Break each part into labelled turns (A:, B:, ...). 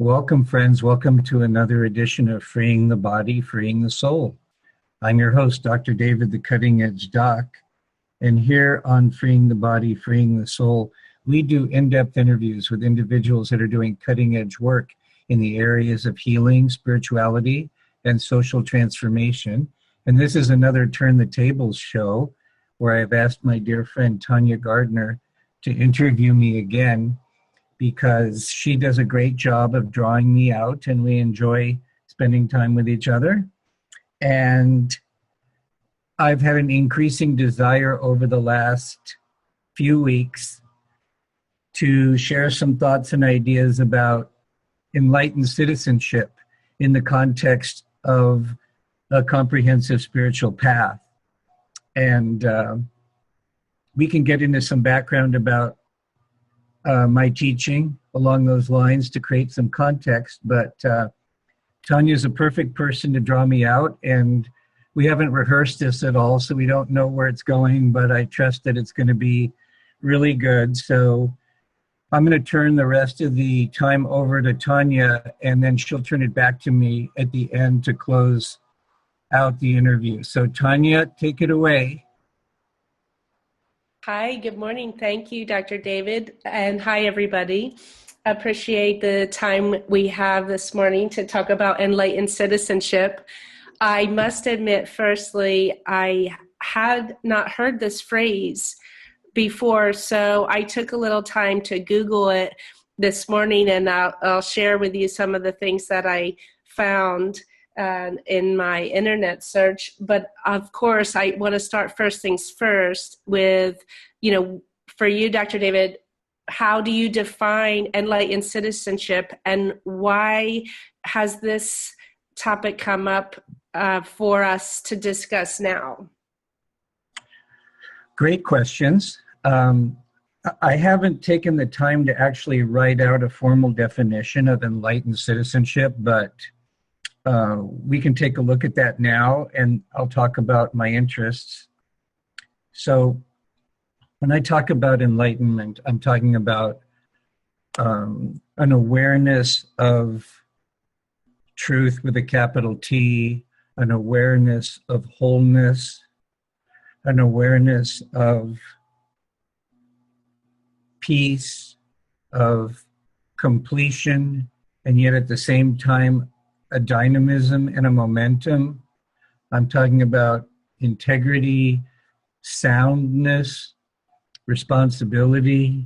A: Welcome, friends. Welcome to another edition of Freeing the Body, Freeing the Soul. I'm your host, Dr. David, the Cutting Edge Doc. And here on Freeing the Body, Freeing the Soul, we do in-depth interviews with individuals that are doing cutting-edge work in the areas of healing, spirituality, and social transformation. And this is another Turn the Tables show where I've asked my dear friend Tanya Gardner to interview me again, because she does a great job of drawing me out and we enjoy spending time with each other. And I've had an increasing desire over the last few weeks to share some thoughts and ideas about enlightened citizenship in the context of a comprehensive spiritual path. And we can get into some background about my teaching along those lines to create some context, but Tanya's a perfect person to draw me out, and we haven't rehearsed this at all, so we don't know where it's going, but I trust that it's going to be really good. So I'm going to turn the rest of the time over to Tanya, and then she'll turn it back to me at the end to close out the interview. So Tanya, take it away.
B: Hi, good morning. Thank you, Dr. David. And hi, everybody. Appreciate the time we have this morning to talk about enlightened citizenship. I must admit, firstly, I had not heard this phrase before, so I took a little time to Google it this morning, and I'll share with you some of the things that I found in my internet search. But of course, I want to start first things first with, for you, Dr. David, how do you define enlightened citizenship, and why has this topic come up for us to discuss now?
A: Great questions. I haven't taken the time to actually write out a formal definition of enlightened citizenship, but we can take a look at that now, and I'll talk about my interests. So when I talk about enlightenment, I'm talking about an awareness of truth with a capital T, an awareness of wholeness, an awareness of peace, of completion, and yet at the same time, a dynamism and a momentum. I'm talking about integrity, soundness, responsibility,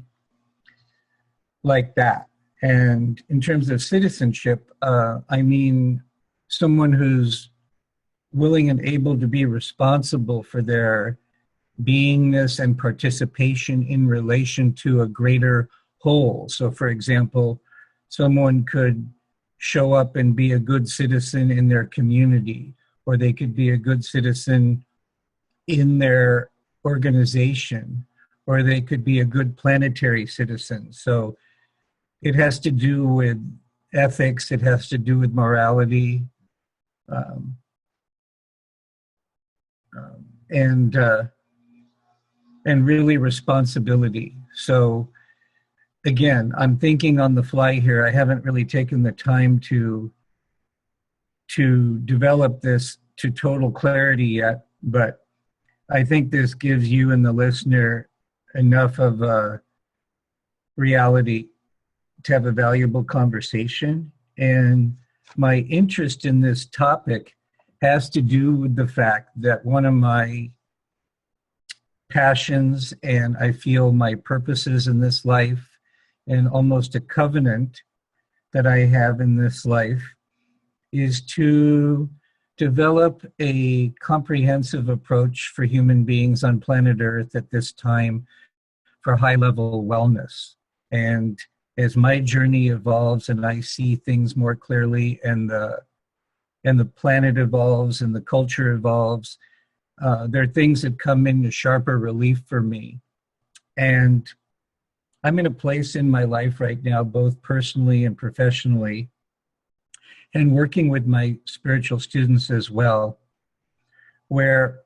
A: like that. And in terms of citizenship, I mean someone who's willing and able to be responsible for their beingness and participation in relation to a greater whole. So for example, someone could show up and be a good citizen in their community, or they could be a good citizen in their organization, or they could be a good planetary citizen. So it has to do with ethics, it has to do with morality, and really responsibility. So again, I'm thinking on the fly here. I haven't really taken the time to develop this to total clarity yet, but I think this gives you and the listener enough of a reality to have a valuable conversation. And my interest in this topic has to do with the fact that one of my passions, and I feel my purposes in this life, and almost a covenant that I have in this life, is to develop a comprehensive approach for human beings on planet Earth at this time for high-level wellness. And as my journey evolves and I see things more clearly, and the planet evolves and the culture evolves, there are things that come into sharper relief for me. And I'm in a place in my life right now, both personally and professionally, and working with my spiritual students as well, where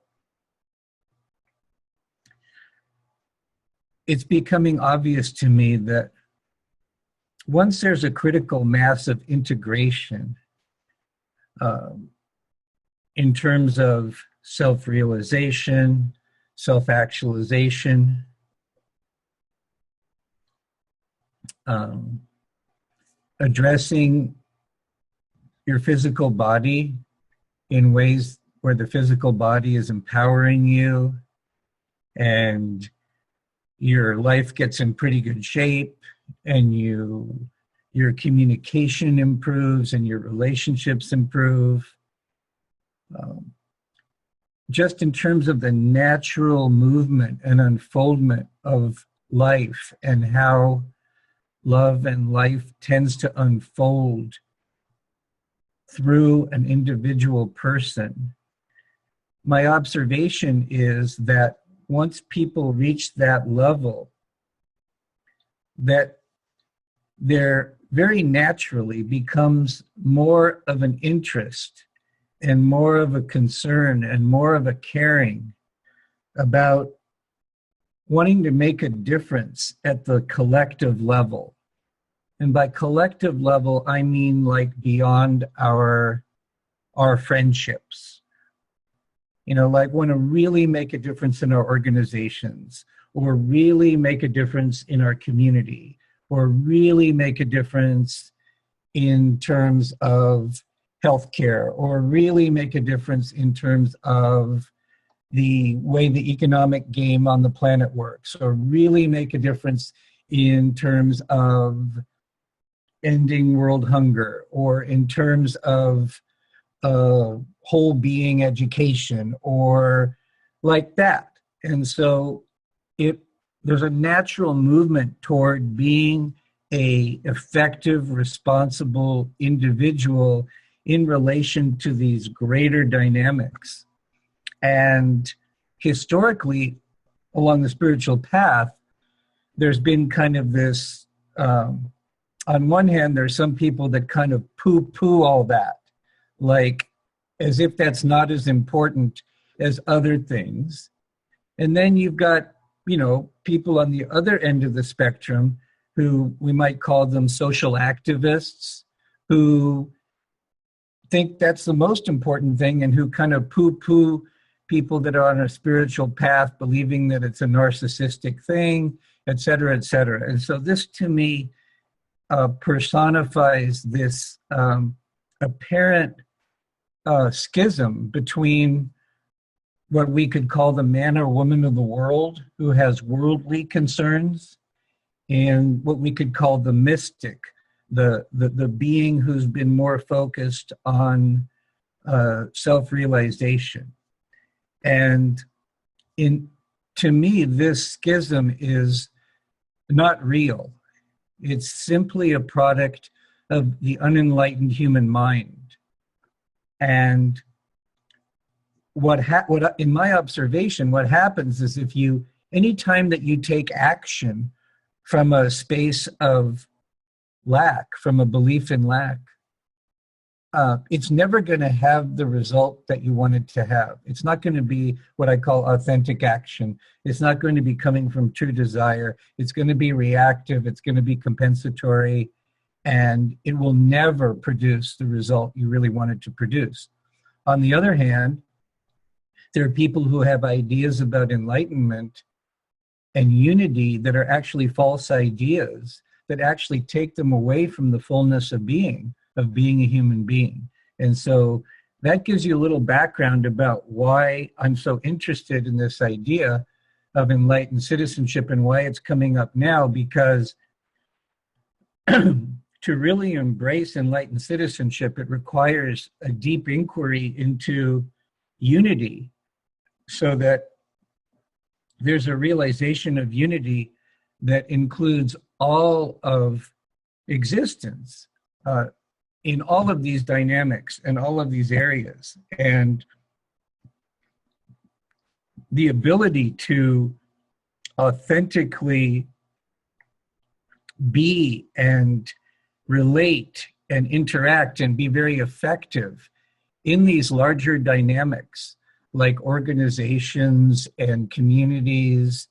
A: it's becoming obvious to me that once there's a critical mass of integration in terms of self-realization, self-actualization, addressing your physical body in ways where the physical body is empowering you and your life gets in pretty good shape and your communication improves and your relationships improve. Just in terms of the natural movement and unfoldment of life and how love and life tends to unfold through an individual person. My observation is that once people reach that level, that there very naturally becomes more of an interest and more of a concern and more of a caring about wanting to make a difference at the collective level. And by collective level, I mean like beyond our friendships. You know, like want to really make a difference in our organizations, or really make a difference in our community, or really make a difference in terms of healthcare, or really make a difference in terms of the way the economic game on the planet works, or really make a difference in terms of ending world hunger, or in terms of whole being education, or like that. And so there's a natural movement toward being a effective, responsible individual in relation to these greater dynamics. And historically, along the spiritual path, there's been kind of this, on one hand, there's some people that kind of poo-poo all that, like as if that's not as important as other things. And then you've got, you know, people on the other end of the spectrum who we might call them social activists, who think that's the most important thing and who kind of poo-poo people that are on a spiritual path, believing that it's a narcissistic thing, et cetera, et cetera. And so this, to me, personifies this apparent schism between what we could call the man or woman of the world who has worldly concerns, and what we could call the mystic, the being who's been more focused on self-realization. And to me, this schism is not real. It's simply a product of the unenlightened human mind. And what in my observation, what happens is anytime that you take action from a space of lack, from a belief in lack, it's never going to have the result that you wanted to have. It's not going to be what I call authentic action. It's not going to be coming from true desire. It's going to be reactive. It's going to be compensatory, and it will never produce the result you really wanted to produce. On the other hand, there are people who have ideas about enlightenment and unity that are actually false ideas that actually take them away from the fullness of being a human being. And so that gives you a little background about why I'm so interested in this idea of enlightened citizenship and why it's coming up now, because to really embrace enlightened citizenship, it requires a deep inquiry into unity, so that there's a realization of unity that includes all of existence in all of these dynamics and all of these areas. And the ability to authentically be and relate and interact and be very effective in these larger dynamics, like organizations and communities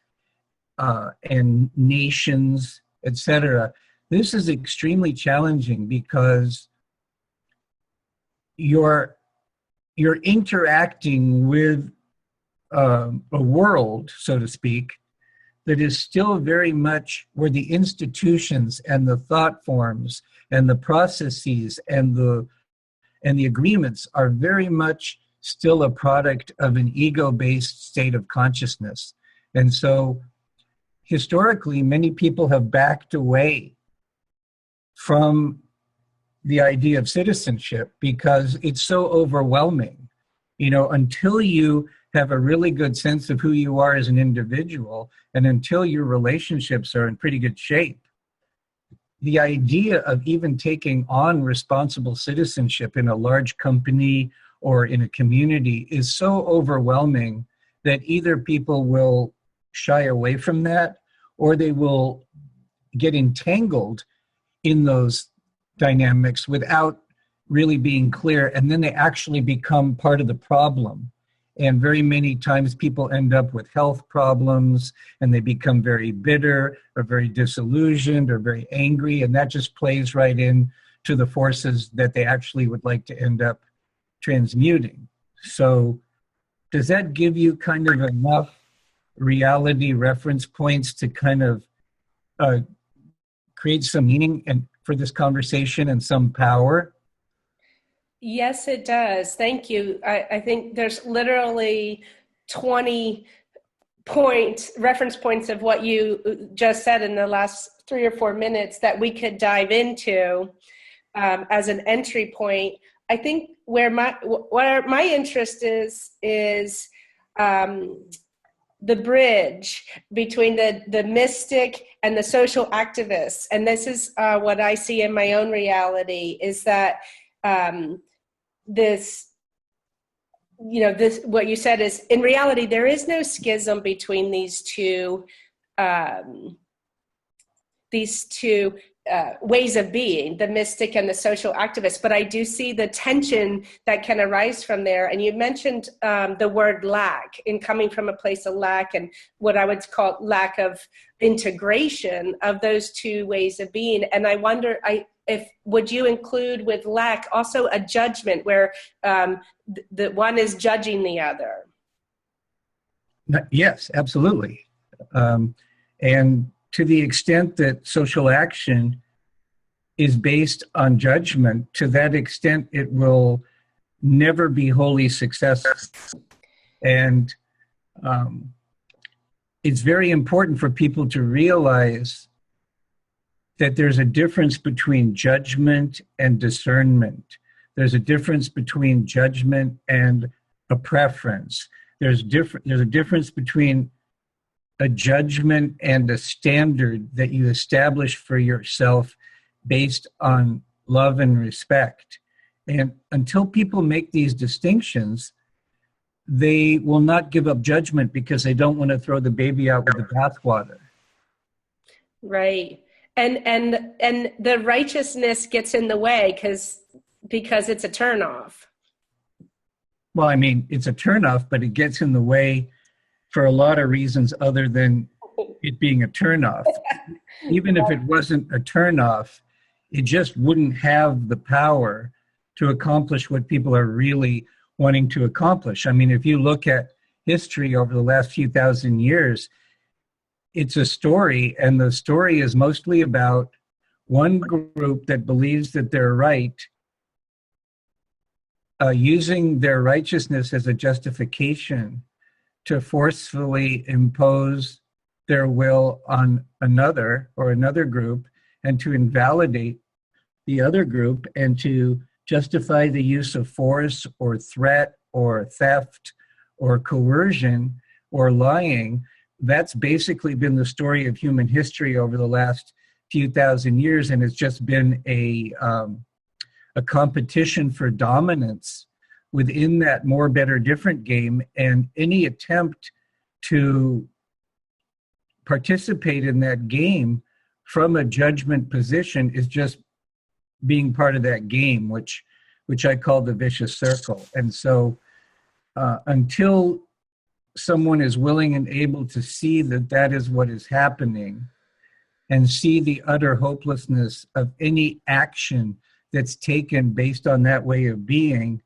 A: and nations, etc., This is extremely challenging because you're interacting with a world, so to speak, that is still very much where the institutions and the thought forms and the processes and the agreements are very much still a product of an ego-based state of consciousness. And so historically, many people have backed away from the idea of citizenship because it's so overwhelming. You know, until you have a really good sense of who you are as an individual and until your relationships are in pretty good shape, the idea of even taking on responsible citizenship in a large company or in a community is so overwhelming that either people will shy away from that or they will get entangled in those dynamics without really being clear, and then they actually become part of the problem. And very many times people end up with health problems and they become very bitter or very disillusioned or very angry, and that just plays right in to the forces that they actually would like to end up transmuting. So does that give you kind of enough reality reference points to kind of create some meaning and for this conversation and some power?
B: Yes, it does. Thank you. I think there's literally 20 reference points of what you just said in the last 3 or 4 minutes that we could dive into as an entry point. I think where my interest is the bridge between the mystic and the social activists. And this is what I see in my own reality is that this, what you said is, in reality, there is no schism between these two ways of being, the mystic and the social activist. But I do see the tension that can arise from there. And you mentioned the word lack, in coming from a place of lack and what I would call lack of integration of those two ways of being. And I wonder, would you include with lack also a judgment where the one is judging the other?
A: Yes, absolutely. And to the extent that social action is based on judgment, to that extent it will never be wholly successful. And it's very important for people to realize that there's a difference between judgment and discernment. There's a difference between judgment and a preference. There's a difference between a judgment and a standard that you establish for yourself based on love and respect. And until people make these distinctions, they will not give up judgment because they don't want to throw the baby out with the bathwater.
B: Right. And the righteousness gets in the way because it's a turnoff.
A: Well, I mean, it's a turnoff, but it gets in the way for a lot of reasons other than it being a turnoff. Even if it wasn't a turnoff, it just wouldn't have the power to accomplish what people are really wanting to accomplish. I mean, if you look at history over the last few thousand years, it's a story, and the story is mostly about one group that believes that they're right, using their righteousness as a justification to forcefully impose their will on another or another group and to invalidate the other group and to justify the use of force or threat or theft or coercion or lying. That's basically been the story of human history over the last few thousand years, and it's just been a competition for dominance within that more, better, different game. And any attempt to participate in that game from a judgment position is just being part of that game, which I call the vicious circle. And so until someone is willing and able to see that that is what is happening, and see the utter hopelessness of any action that's taken based on that way of being,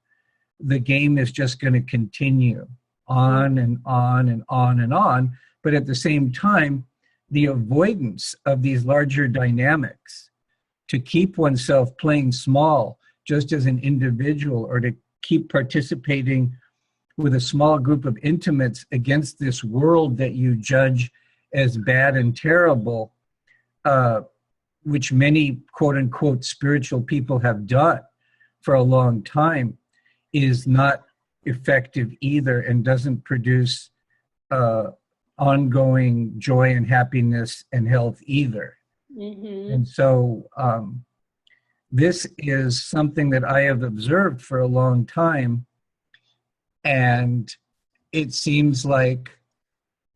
A: the game is just going to continue on and on and on and on. But at the same time, the avoidance of these larger dynamics to keep oneself playing small just as an individual, or to keep participating with a small group of intimates against this world that you judge as bad and terrible, which many quote unquote spiritual people have done for a long time, is not effective either, and doesn't produce ongoing joy and happiness and health either. Mm-hmm. And so this is something that I have observed for a long time, and it seems like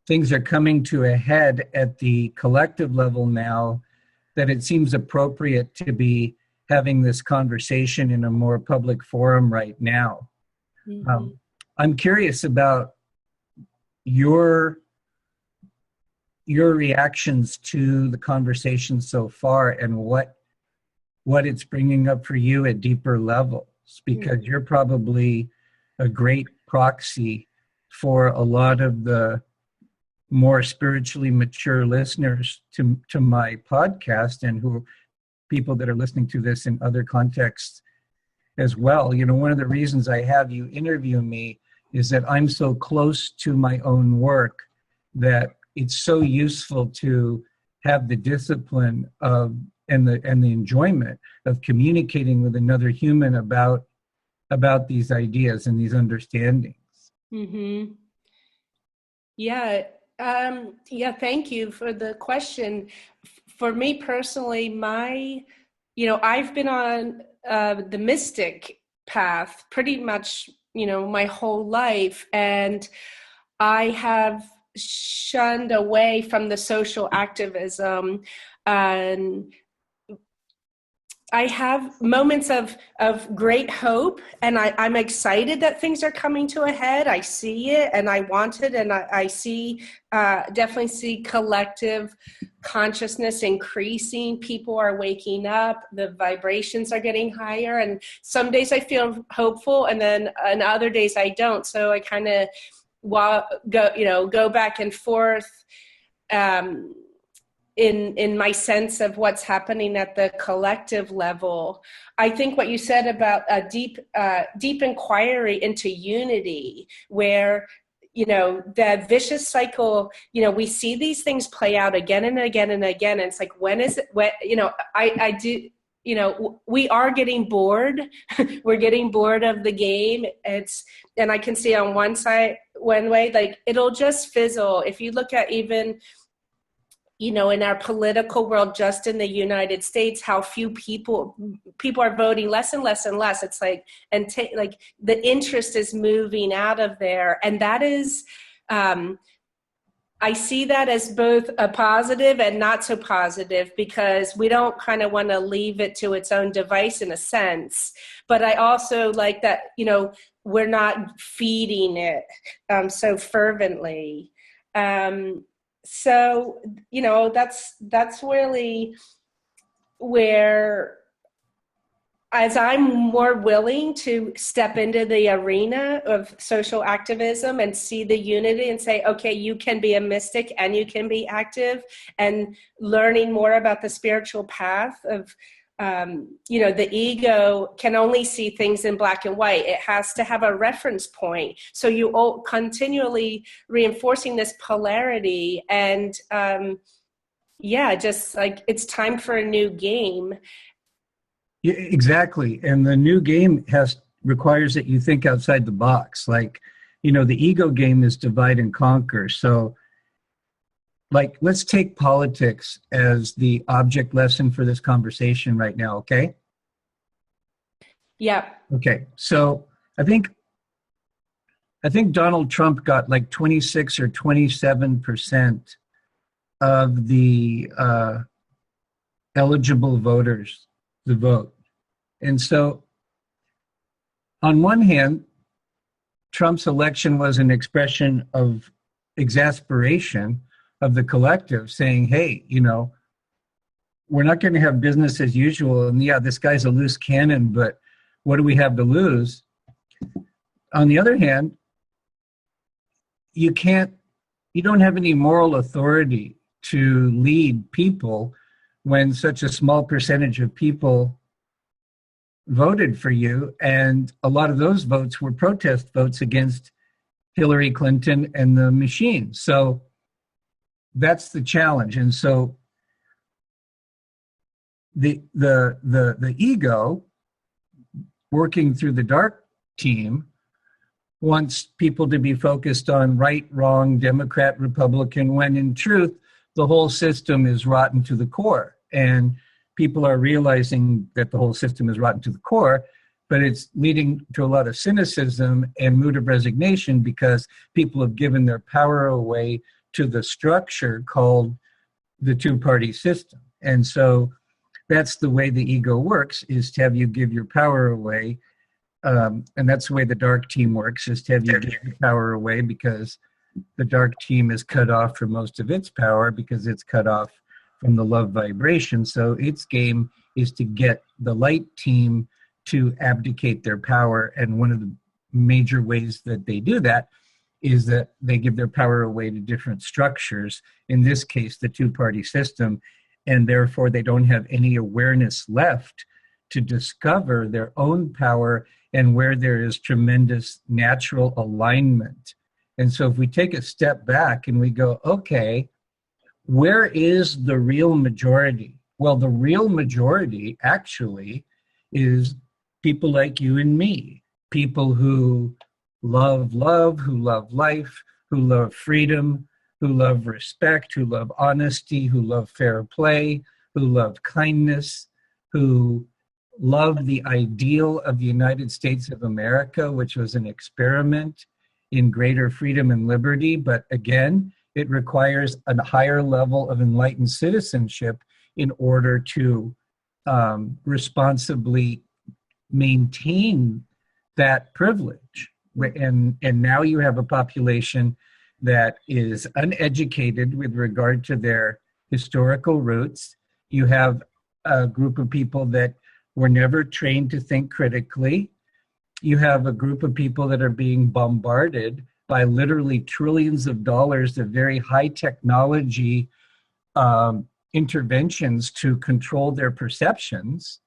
A: things are coming to a head at the collective level now, that it seems appropriate to be having this conversation in a more public forum right now. Mm-hmm. I'm curious about your reactions to the conversation so far, and what it's bringing up for you at deeper levels, because you're probably a great proxy for a lot of the more spiritually mature listeners to my podcast, and who people that are listening to this in other contexts as well. You know, one of the reasons I have you interview me is that I'm so close to my own work that it's so useful to have the discipline of and the enjoyment of communicating with another human about these ideas and these understandings.
B: Mm-hmm. Yeah. Thank you for the question. For me personally, I've been on the mystic path pretty much, my whole life, and I have shunned away from the social activism, and I have moments of great hope, and I'm excited that things are coming to a head. I see it, and I want it, and I see, definitely see collective consciousness increasing. People are waking up, the vibrations are getting higher, and some days I feel hopeful, and then on other days I don't. So I kind of go back and forth in my sense of what's happening at the collective level. I think what you said about a deep inquiry into unity, where, that vicious cycle, we see these things play out again and again and again. And it's like, when is it, we are getting bored. We're getting bored of the game. And I can see on one way, like, it'll just fizzle. If you look at even, in our political world, just in the United States, how few people are voting, less and less and less. It's like, the interest is moving out of there. And that is, I see that as both a positive and not so positive, because we don't kind of want to leave it to its own device in a sense. But I also like that, we're not feeding it so fervently. So, that's really where, as I'm more willing to step into the arena of social activism and see the unity and say, okay, you can be a mystic and you can be active, and learning more about the spiritual path of, the ego can only see things in black and white. It has to have a reference point. So you all continually reinforcing this polarity, and just like, it's time for a new game.
A: Yeah, exactly. And the new game requires that you think outside the box. Like, the ego game is divide and conquer. So, like, let's take politics as the object lesson for this conversation right now, okay?
B: Yeah.
A: Okay. So I think Donald Trump got like 26 or 27% of the eligible voters to vote. And so on one hand, Trump's election was an expression of exasperation of the collective, saying, hey, we're not going to have business as usual. And yeah, this guy's a loose cannon, but what do we have to lose? On the other hand, you don't have any moral authority to lead people when such a small percentage of people voted for you. And a lot of those votes were protest votes against Hillary Clinton and the machine. So that's the challenge. And so the ego working through the dark team wants people to be focused on right, wrong, Democrat, Republican, when in truth, the whole system is rotten to the core. And people are realizing that the whole system is rotten to the core, but it's leading to a lot of cynicism and mood of resignation because people have given their power away to the structure called the two-party system. And so that's the way the ego works, is to have you give your power away. And that's the way the dark team works, is to have you give your power away, because the dark team is cut off from most of its power because it's cut off from the love vibration. So its game is to get the light team to abdicate their power. And one of the major ways that they do that is that they give their power away to different structures, in this case, the two-party system, and therefore they don't have any awareness left to discover their own power and where there is tremendous natural alignment. And so if we take a step back and we go, okay, where is the real majority? Well, the real majority actually is people like you and me, people who love love, who love life, who love freedom, who love respect, who love honesty, who love fair play, who love kindness, who love the ideal of the United States of America, which was an experiment in greater freedom and liberty. But again, it requires a higher level of enlightened citizenship in order to responsibly maintain that privilege. And now you have a population that is uneducated with regard to their historical roots. You have a group of people that were never trained to think critically. You have a group of people that are being bombarded by literally trillions of dollars of very high technology interventions to control their perceptions.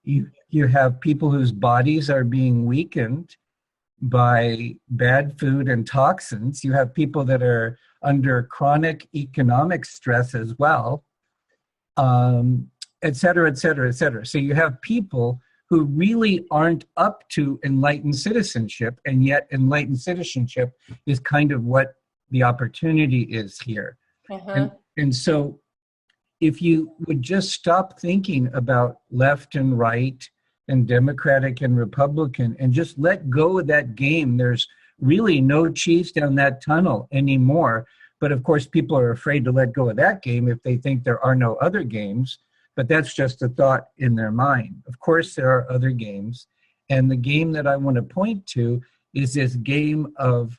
A: You have people whose bodies are being weakened by bad food and toxins. You have people that are under chronic economic stress as well, et cetera, et cetera, et cetera. So you have people who really aren't up to enlightened citizenship, and yet enlightened citizenship is kind of what the opportunity is here. And so if you would just stop thinking about left and right and Democratic and Republican and just let go of that game, there's really no cheese down that tunnel anymore. But of course, people are afraid to let go of that game if they think there are no other games. But that's just a thought in their mind. Of course, there are other games. And the game that I want to point to is this game of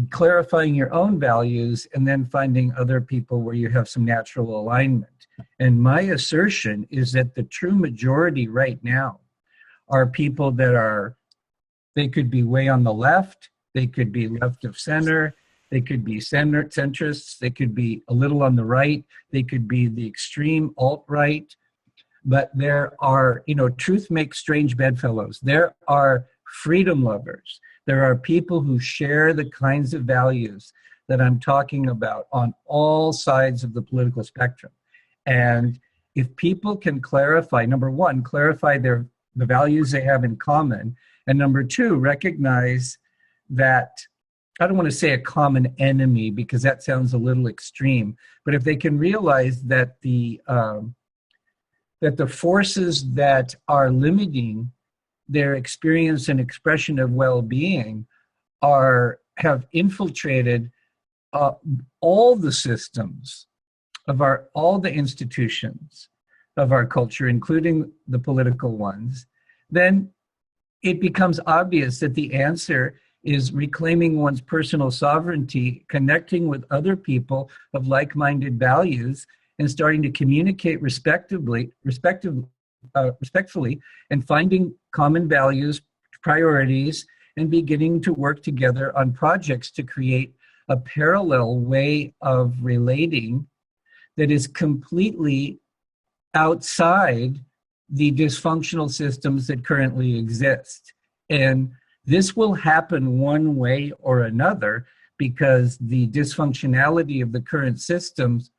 A: clarifying your own values and then finding other people where you have some natural alignment. And my assertion is that the true majority right now are people that they could be way on the left, they could be left of center, they could be centrists, they could be a little on the right, they could be the extreme alt-right, but there are, truth makes strange bedfellows. There are freedom lovers. There are people who share the kinds of values that I'm talking about on all sides of the political spectrum. And if people can clarify, number one, clarify the values they have in common, and number two, recognize that, I don't want to say a common enemy because that sounds a little extreme, but if they can realize that the forces that are limiting their experience and expression of well-being have infiltrated all the systems of all the institutions of our culture, including the political ones, then it becomes obvious that the answer is reclaiming one's personal sovereignty, connecting with other people of like-minded values, and starting to communicate respectfully, and finding common values, priorities, and beginning to work together on projects to create a parallel way of relating that is completely outside the dysfunctional systems that currently exist. And this will happen one way or another because the dysfunctionality of the current systems,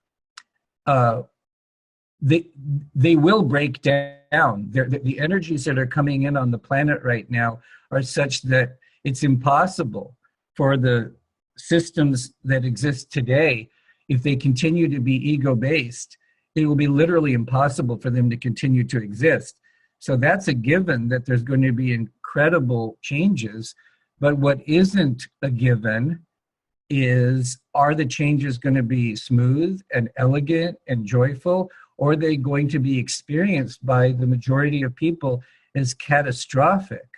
A: they will break down. The energies that are coming in on the planet right now are such that it's impossible for the systems that exist today, if they continue to be ego-based, it will be literally impossible for them to continue to exist. So that's a given that there's going to be incredible changes. But what isn't a given is, are the changes going to be smooth and elegant and joyful, or are they going to be experienced by the majority of people as catastrophic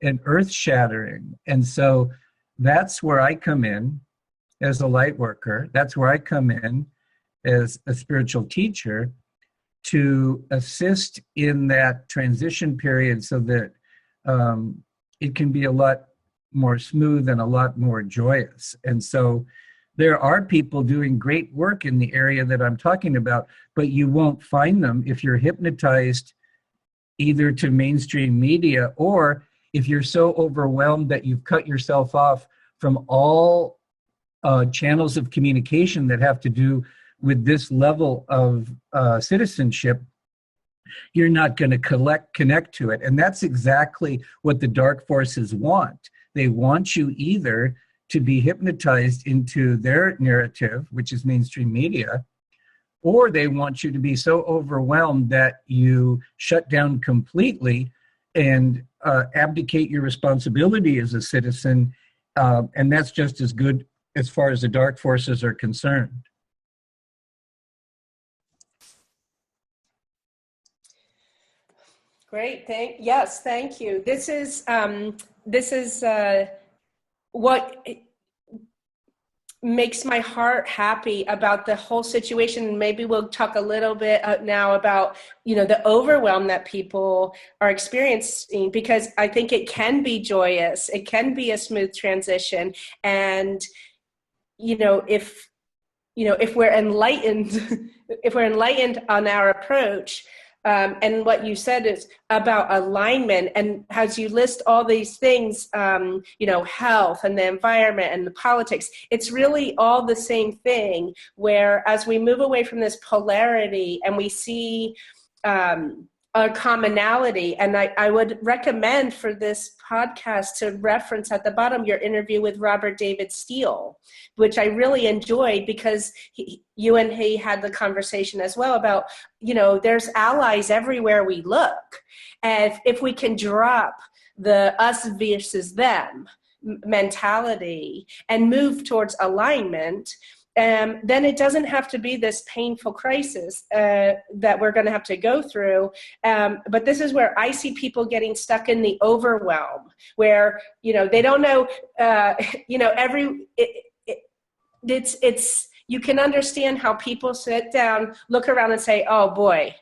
A: and earth-shattering? And so that's where I come in as a light worker. That's where I come in as a spiritual teacher to assist in that transition period so that it can be a lot more smooth and a lot more joyous. And so there are people doing great work in the area that I'm talking about, but you won't find them if you're hypnotized either to mainstream media, or if you're so overwhelmed that you've cut yourself off from all channels of communication that have to do with this level of citizenship. You're not going to connect to it. And that's exactly what the dark forces want. They want you either to be hypnotized into their narrative, which is mainstream media, or they want you to be so overwhelmed that you shut down completely and abdicate your responsibility as a citizen. And that's just as good as far as the dark forces are concerned.
B: Great. Thank you. This is what makes my heart happy about the whole situation. Maybe we'll talk a little bit now about, the overwhelm that people are experiencing, because I think it can be joyous. It can be a smooth transition. And, if we're enlightened, if we're enlightened on our approach, and what you said is about alignment, and as you list all these things, health and the environment and the politics, it's really all the same thing, where as we move away from this polarity and we see a commonality, and I would recommend for this podcast to reference at the bottom your interview with Robert David Steele, which I really enjoyed, because you and he had the conversation as well about, there's allies everywhere we look. And if we can drop the us versus them mentality and move towards alignment, then it doesn't have to be this painful crisis that we're going to have to go through. But this is where I see people getting stuck in the overwhelm, where, they don't know, you can understand how people sit down, look around and say, oh boy,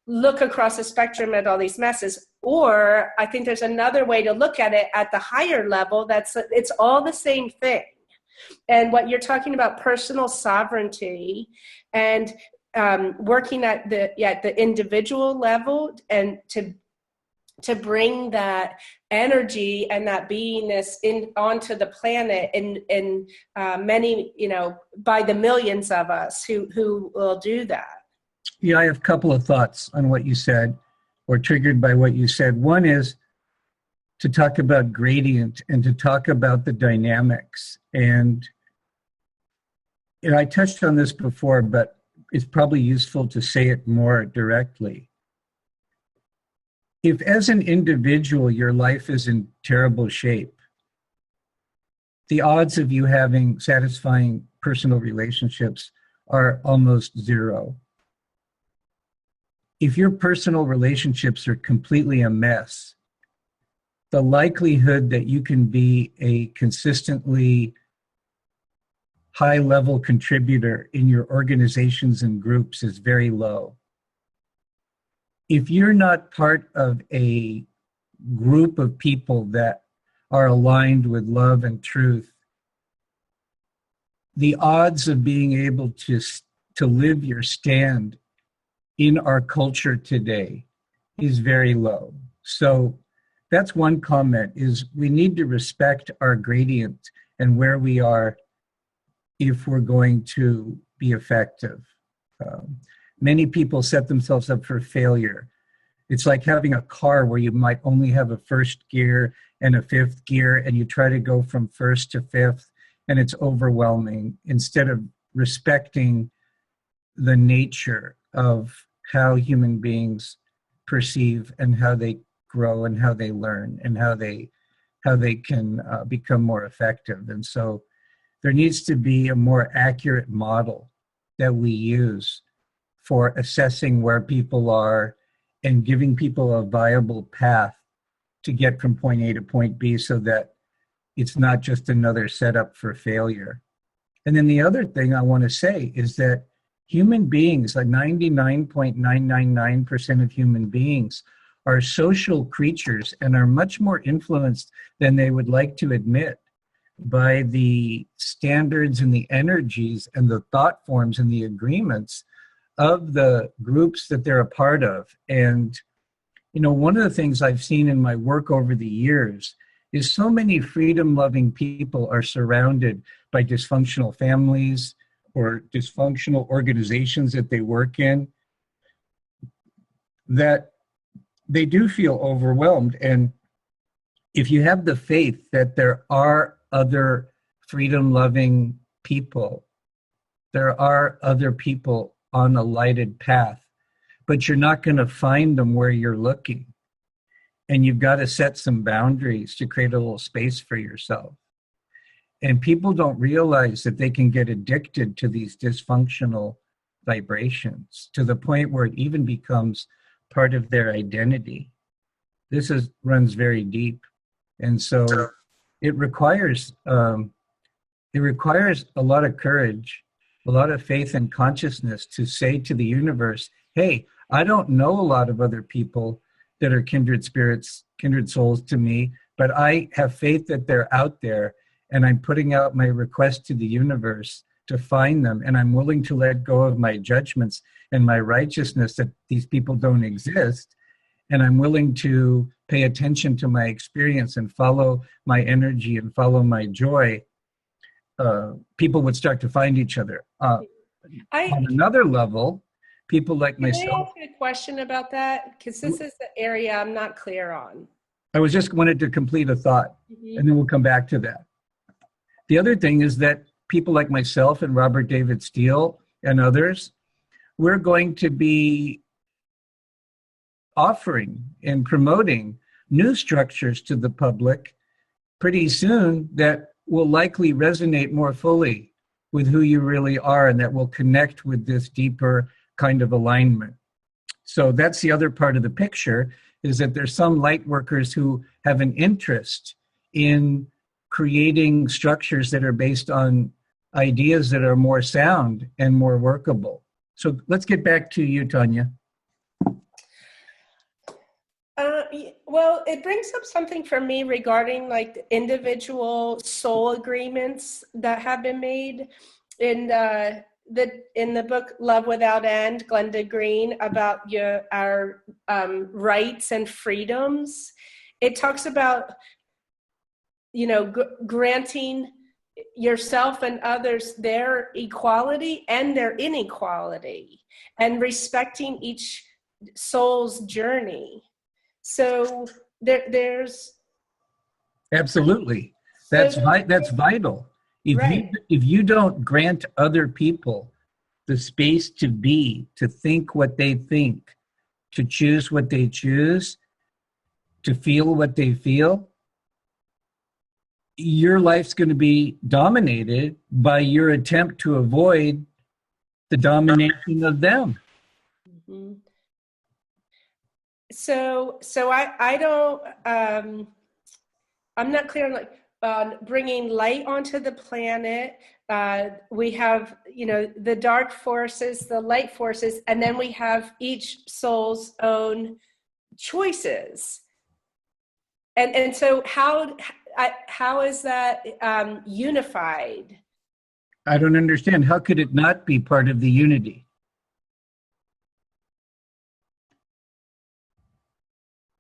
B: look across the spectrum at all these messes. Or I think there's another way to look at it at the higher level. It's all the same thing. And what you're talking about, personal sovereignty and working at the individual level, and to bring that energy and that beingness onto the planet in many, by the millions of us who will do that.
A: Yeah, I have a couple of thoughts on what you said, or triggered by what you said. One is to talk about gradient and to talk about the dynamics. And I touched on this before, but it's probably useful to say it more directly. If as an individual your life is in terrible shape, the odds of you having satisfying personal relationships are almost zero. If your personal relationships are completely a mess, the likelihood that you can be a consistently high-level contributor in your organizations and groups is very low. If you're not part of a group of people that are aligned with love and truth, the odds of being able to live your stand in our culture today is very low. So that's one comment, is we need to respect our gradient and where we are if we're going to be effective. Many people set themselves up for failure. It's like having a car where you might only have a first gear and a fifth gear, and you try to go from first to fifth, and it's overwhelming, instead of respecting the nature of how human beings perceive and how they grow and how they learn and how they can become more effective. And so there needs to be a more accurate model that we use for assessing where people are and giving people a viable path to get from point A to point B, so that it's not just another setup for failure. And then the other thing I want to say is that human beings, like 99.999% of human beings, are social creatures and are much more influenced than they would like to admit by the standards and the energies and the thought forms and the agreements of the groups that they're a part of. And, you know, one of the things I've seen in my work over the years is so many freedom-loving people are surrounded by dysfunctional families or dysfunctional organizations that they work in, that they do feel overwhelmed. And if you have the faith that there are other freedom-loving people, there are other people on a lighted path, but you're not going to find them where you're looking. And you've got to set some boundaries to create a little space for yourself. And people don't realize that they can get addicted to these dysfunctional vibrations to the point where it even becomes part of their identity. This runs very deep. And so it requires a lot of courage, a lot of faith and consciousness to say to the universe, hey, I don't know a lot of other people that are kindred spirits, kindred souls to me, but I have faith that they're out there, and I'm putting out my request to the universe to find them, and I'm willing to let go of my judgments and my righteousness that these people don't exist, and I'm willing to pay attention to my experience and follow my energy and follow my joy. People would start to find each other. On another level, people like myself.
B: Can I ask you a question about that? Because this is the area I'm not clear on.
A: I was just wanted to complete a thought, and then we'll come back to that. The other thing is that people like myself and Robert David Steele and others, we're going to be offering and promoting new structures to the public pretty soon that will likely resonate more fully with who you really are, and that will connect with this deeper kind of alignment. So that's the other part of the picture, is that there's some light workers who have an interest in creating structures that are based on ideas that are more sound and more workable. So let's get back to you, Tanya.
B: Well, it brings up something for me regarding like the individual soul agreements that have been made in the book Love Without End, Glenda Green, about our rights and freedoms. It talks about, you know, granting yourself and others their equality and their inequality, and respecting each soul's journey. So there's
A: absolutely that's vital. If you don't grant other people the space to be, to think what they think, to choose what they choose, to feel what they feel, your life's going to be dominated by your attempt to avoid the domination of them.
B: Mm-hmm. So I don't, I'm not clear on bringing light onto the planet, we have, the dark forces, the light forces, and then we have each soul's own choices. And so how is that unified?
A: I don't understand. How could it not be part of the unity?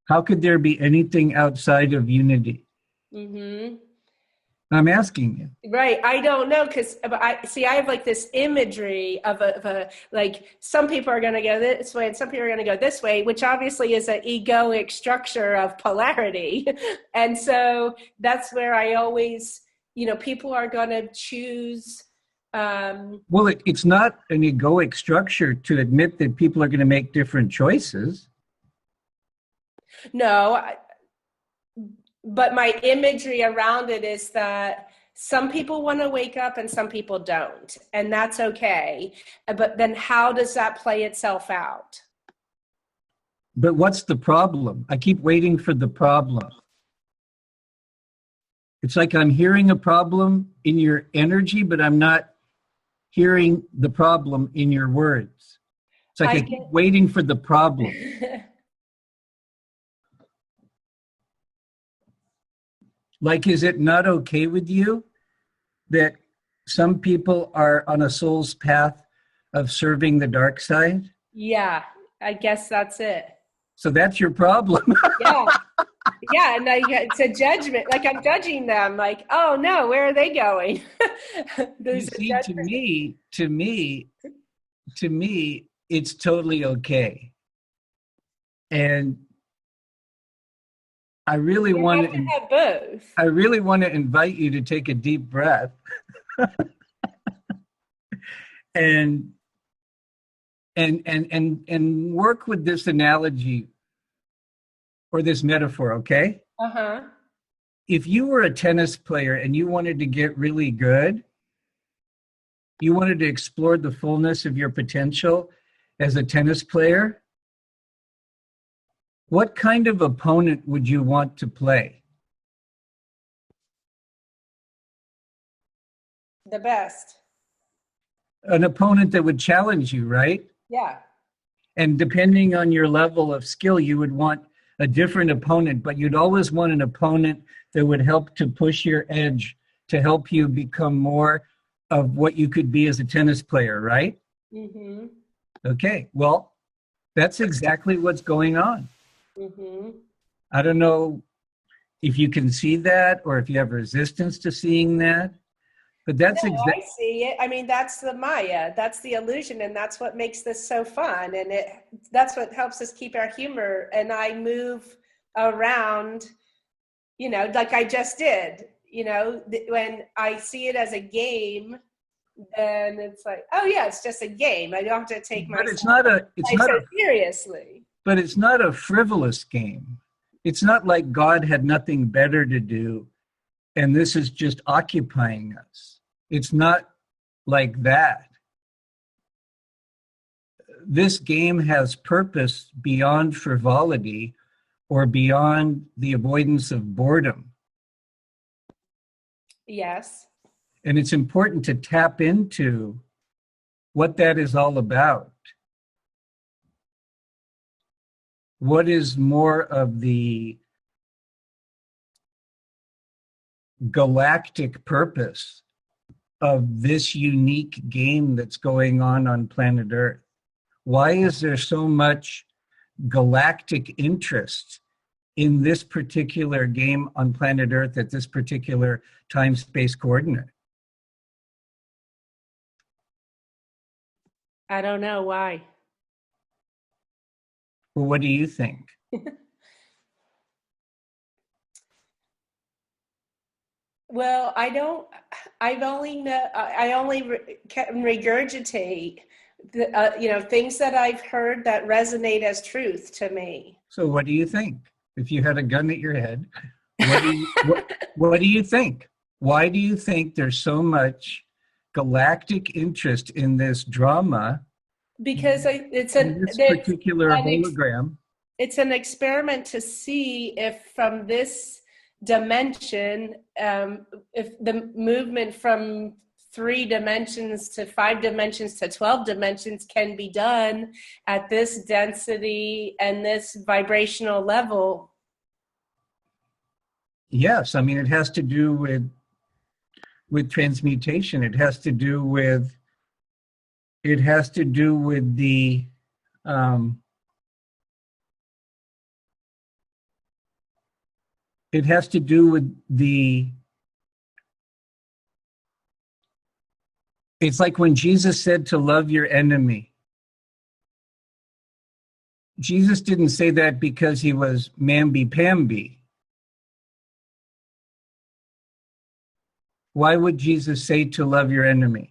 A: How could there be anything outside of unity?
B: Mm-hmm.
A: I'm asking you.
B: Right. I don't know, because I have like this imagery of a like, some people are going to go this way and some people are going to go this way, which obviously is an egoic structure of polarity. And so that's where I always, people are going to choose.
A: Well, it's not an egoic structure to admit that people are going to make different choices.
B: No, but my imagery around it is that some people want to wake up and some people don't, and that's okay. But then how does that play itself out?
A: But what's the problem? I keep waiting for the problem. It's like I'm hearing a problem in your energy, but I'm not hearing the problem in your words. It's like I keep waiting for the problem. Like, is it not okay with you that some people are on a soul's path of serving the dark side?
B: Yeah, I guess that's it.
A: So that's your problem.
B: Yeah. Yeah, and it's a judgment. Like, I'm judging them. Like, oh no, where are they going?
A: You see, to me, it's totally okay. And I really want to
B: have both.
A: I really want to invite you to take a deep breath and work with this analogy or this metaphor, okay?
B: Uh-huh.
A: If you were a tennis player and you wanted to get really good, you wanted to explore the fullness of your potential as a tennis player, what kind of opponent would you want to play?
B: The best.
A: An opponent that would challenge you, right?
B: Yeah.
A: And depending on your level of skill, you would want a different opponent, but you'd always want an opponent that would help to push your edge, to help you become more of what you could be as a tennis player, right?
B: Mm-hmm.
A: Okay, well, that's exactly what's going on.
B: Mm-hmm.
A: I don't know if you can see that or if you have resistance to seeing that, but that's
B: I see it. I mean, that's the Maya, that's the illusion, and that's what makes this so fun, and that's what helps us keep our humor. And I move around, like I just did. When I see it as a game, then it's like, oh yeah, it's just a game. I don't have to take myself so seriously.
A: But it's not a frivolous game. It's not like God had nothing better to do and this is just occupying us. It's not like that. This game has purpose beyond frivolity or beyond the avoidance of boredom.
B: Yes.
A: And it's important to tap into what that is all about. What is more of the galactic purpose of this unique game that's going on planet Earth? Why is there so much galactic interest in this particular game on planet Earth at this particular time-space coordinate?
B: I don't know why.
A: Well, what do you think?
B: Well, I only can regurgitate things that I've heard that resonate as truth to me.
A: So what do you think? If you had a gun at your head, what do you think? Why do you think there's so much galactic interest in this drama?
B: Because it's
A: this particular hologram.
B: It's an experiment to see if from this dimension, if the movement from 3 dimensions to 5 dimensions to 12 dimensions can be done at this density and this vibrational level.
A: Yes, I mean, it has to do with transmutation. It has to do with the it has to do with the, it's like when Jesus said to love your enemy. Jesus didn't say that because he was mamby-pamby. Why would Jesus say to love your enemy?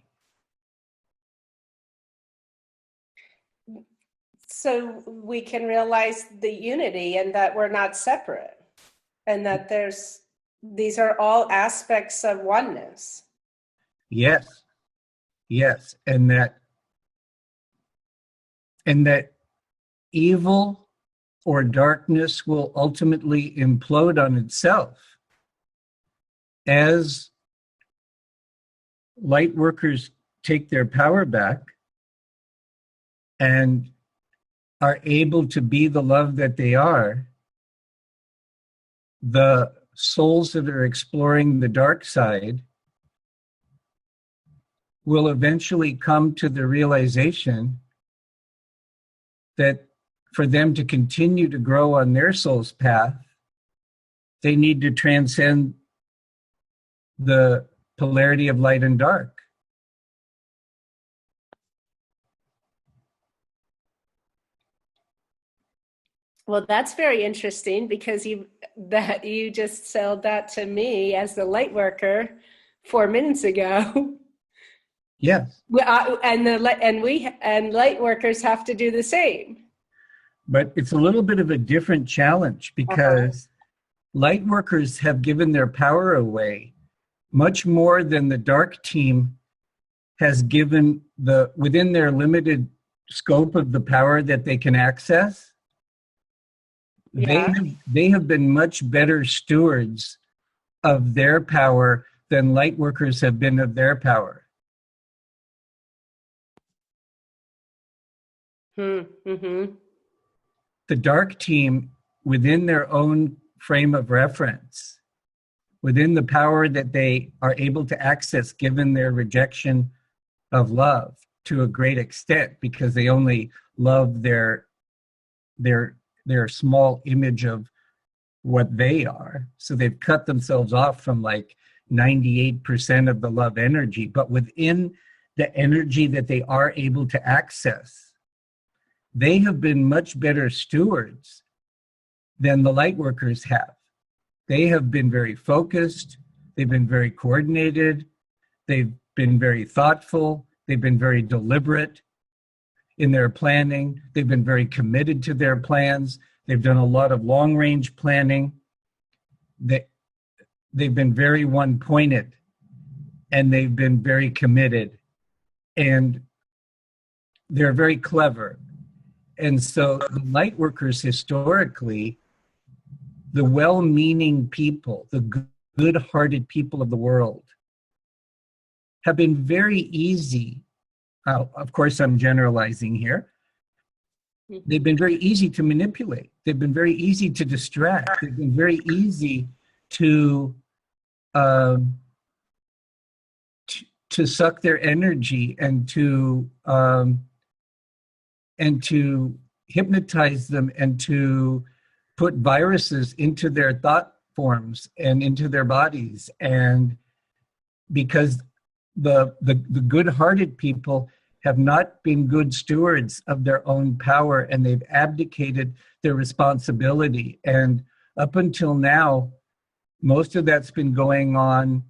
B: So we can realize the unity and that we're not separate, and that these are all aspects of oneness.
A: Yes. Yes. And that evil or darkness will ultimately implode on itself as light workers take their power back and are able to be the love that they are. The souls that are exploring the dark side will eventually come to the realization that for them to continue to grow on their soul's path, they need to transcend the polarity of light and dark.
B: Well, that's very interesting, because you just said that to me as the light worker 4 minutes ago.
A: Yes.
B: And light workers have to do the same.
A: But it's a little bit of a different challenge, because light workers have given their power away much more than the dark team has given within their limited scope of the power that they can access.
B: Yeah.
A: They have been much better stewards of their power than light workers have been of their power.
B: Mm-hmm.
A: The dark team, within their own frame of reference, within the power that they are able to access given their rejection of love to a great extent, because they only love their small image of what they are. So they've cut themselves off from like 98% of the love energy, but within the energy that they are able to access, they have been much better stewards than the light workers have. They have been very focused. They've been very coordinated. They've been very thoughtful. They've been very deliberate in their planning. They've been very committed to their plans. They've done a lot of long-range planning. They've been very one-pointed, and they've been very committed, and they're very clever. And so the light workers historically, the well-meaning people, the good-hearted people of the world, have been very easy. Of course, I'm generalizing here. They've been very easy to manipulate. They've been very easy to distract. They've been very easy to suck their energy and to hypnotize them and to put viruses into their thought forms and into their bodies. And because the good-hearted people have not been good stewards of their own power, and they've abdicated their responsibility. And up until now, most of that's been going on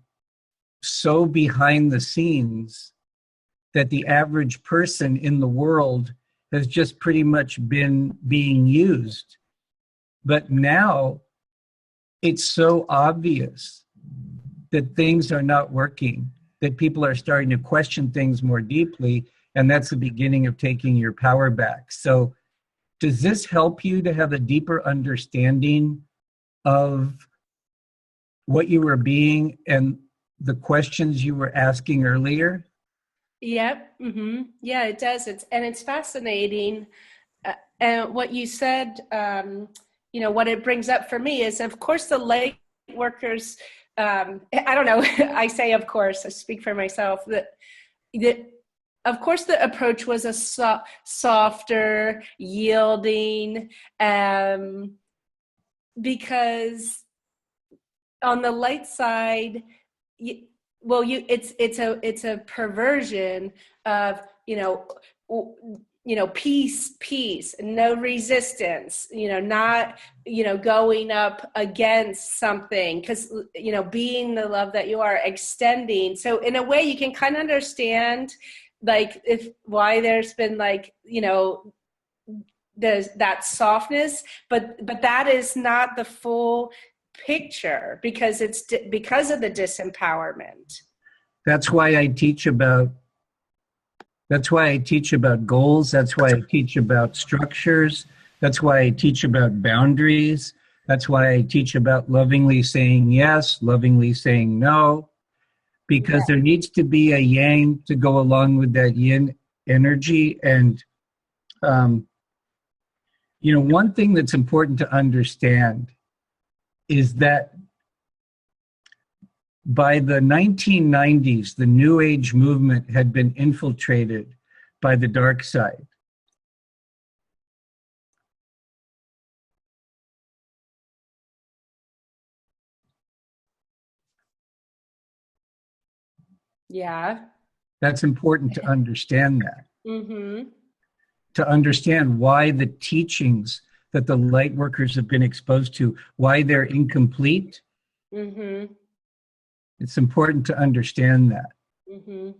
A: so behind the scenes that the average person in the world has just pretty much been being used. But now it's so obvious that things are not working, that people are starting to question things more deeply, and that's the beginning of taking your power back. So does this help you to have a deeper understanding of what you were being and the questions you were asking earlier?
B: Yep. Mm-hmm. Yeah, it does. It's fascinating. And what you said, what it brings up for me is, of course, the light workers. I don't know. I say, of course, I speak for myself. That of course, the approach was a softer, yielding, because on the light side, it's a perversion of peace, no resistance, not going up against something, because being the love that you are, extending. So in a way, you can kind of understand, like, why there's been, like, there's that softness, but that is not the full picture, because it's because of the disempowerment. That's why I teach about
A: goals. That's why I teach about structures. That's why I teach about boundaries. That's why I teach about lovingly saying yes, lovingly saying no, because there needs to be a yang to go along with that yin energy. And one thing that's important to understand is that by the 1990s, the New Age movement had been infiltrated by the dark side.
B: Yeah.
A: That's important to understand that.
B: Mm-hmm.
A: To understand why the teachings that the light workers have been exposed to, why they're incomplete.
B: Mm-hmm.
A: It's important to understand that.
B: Mm-hmm.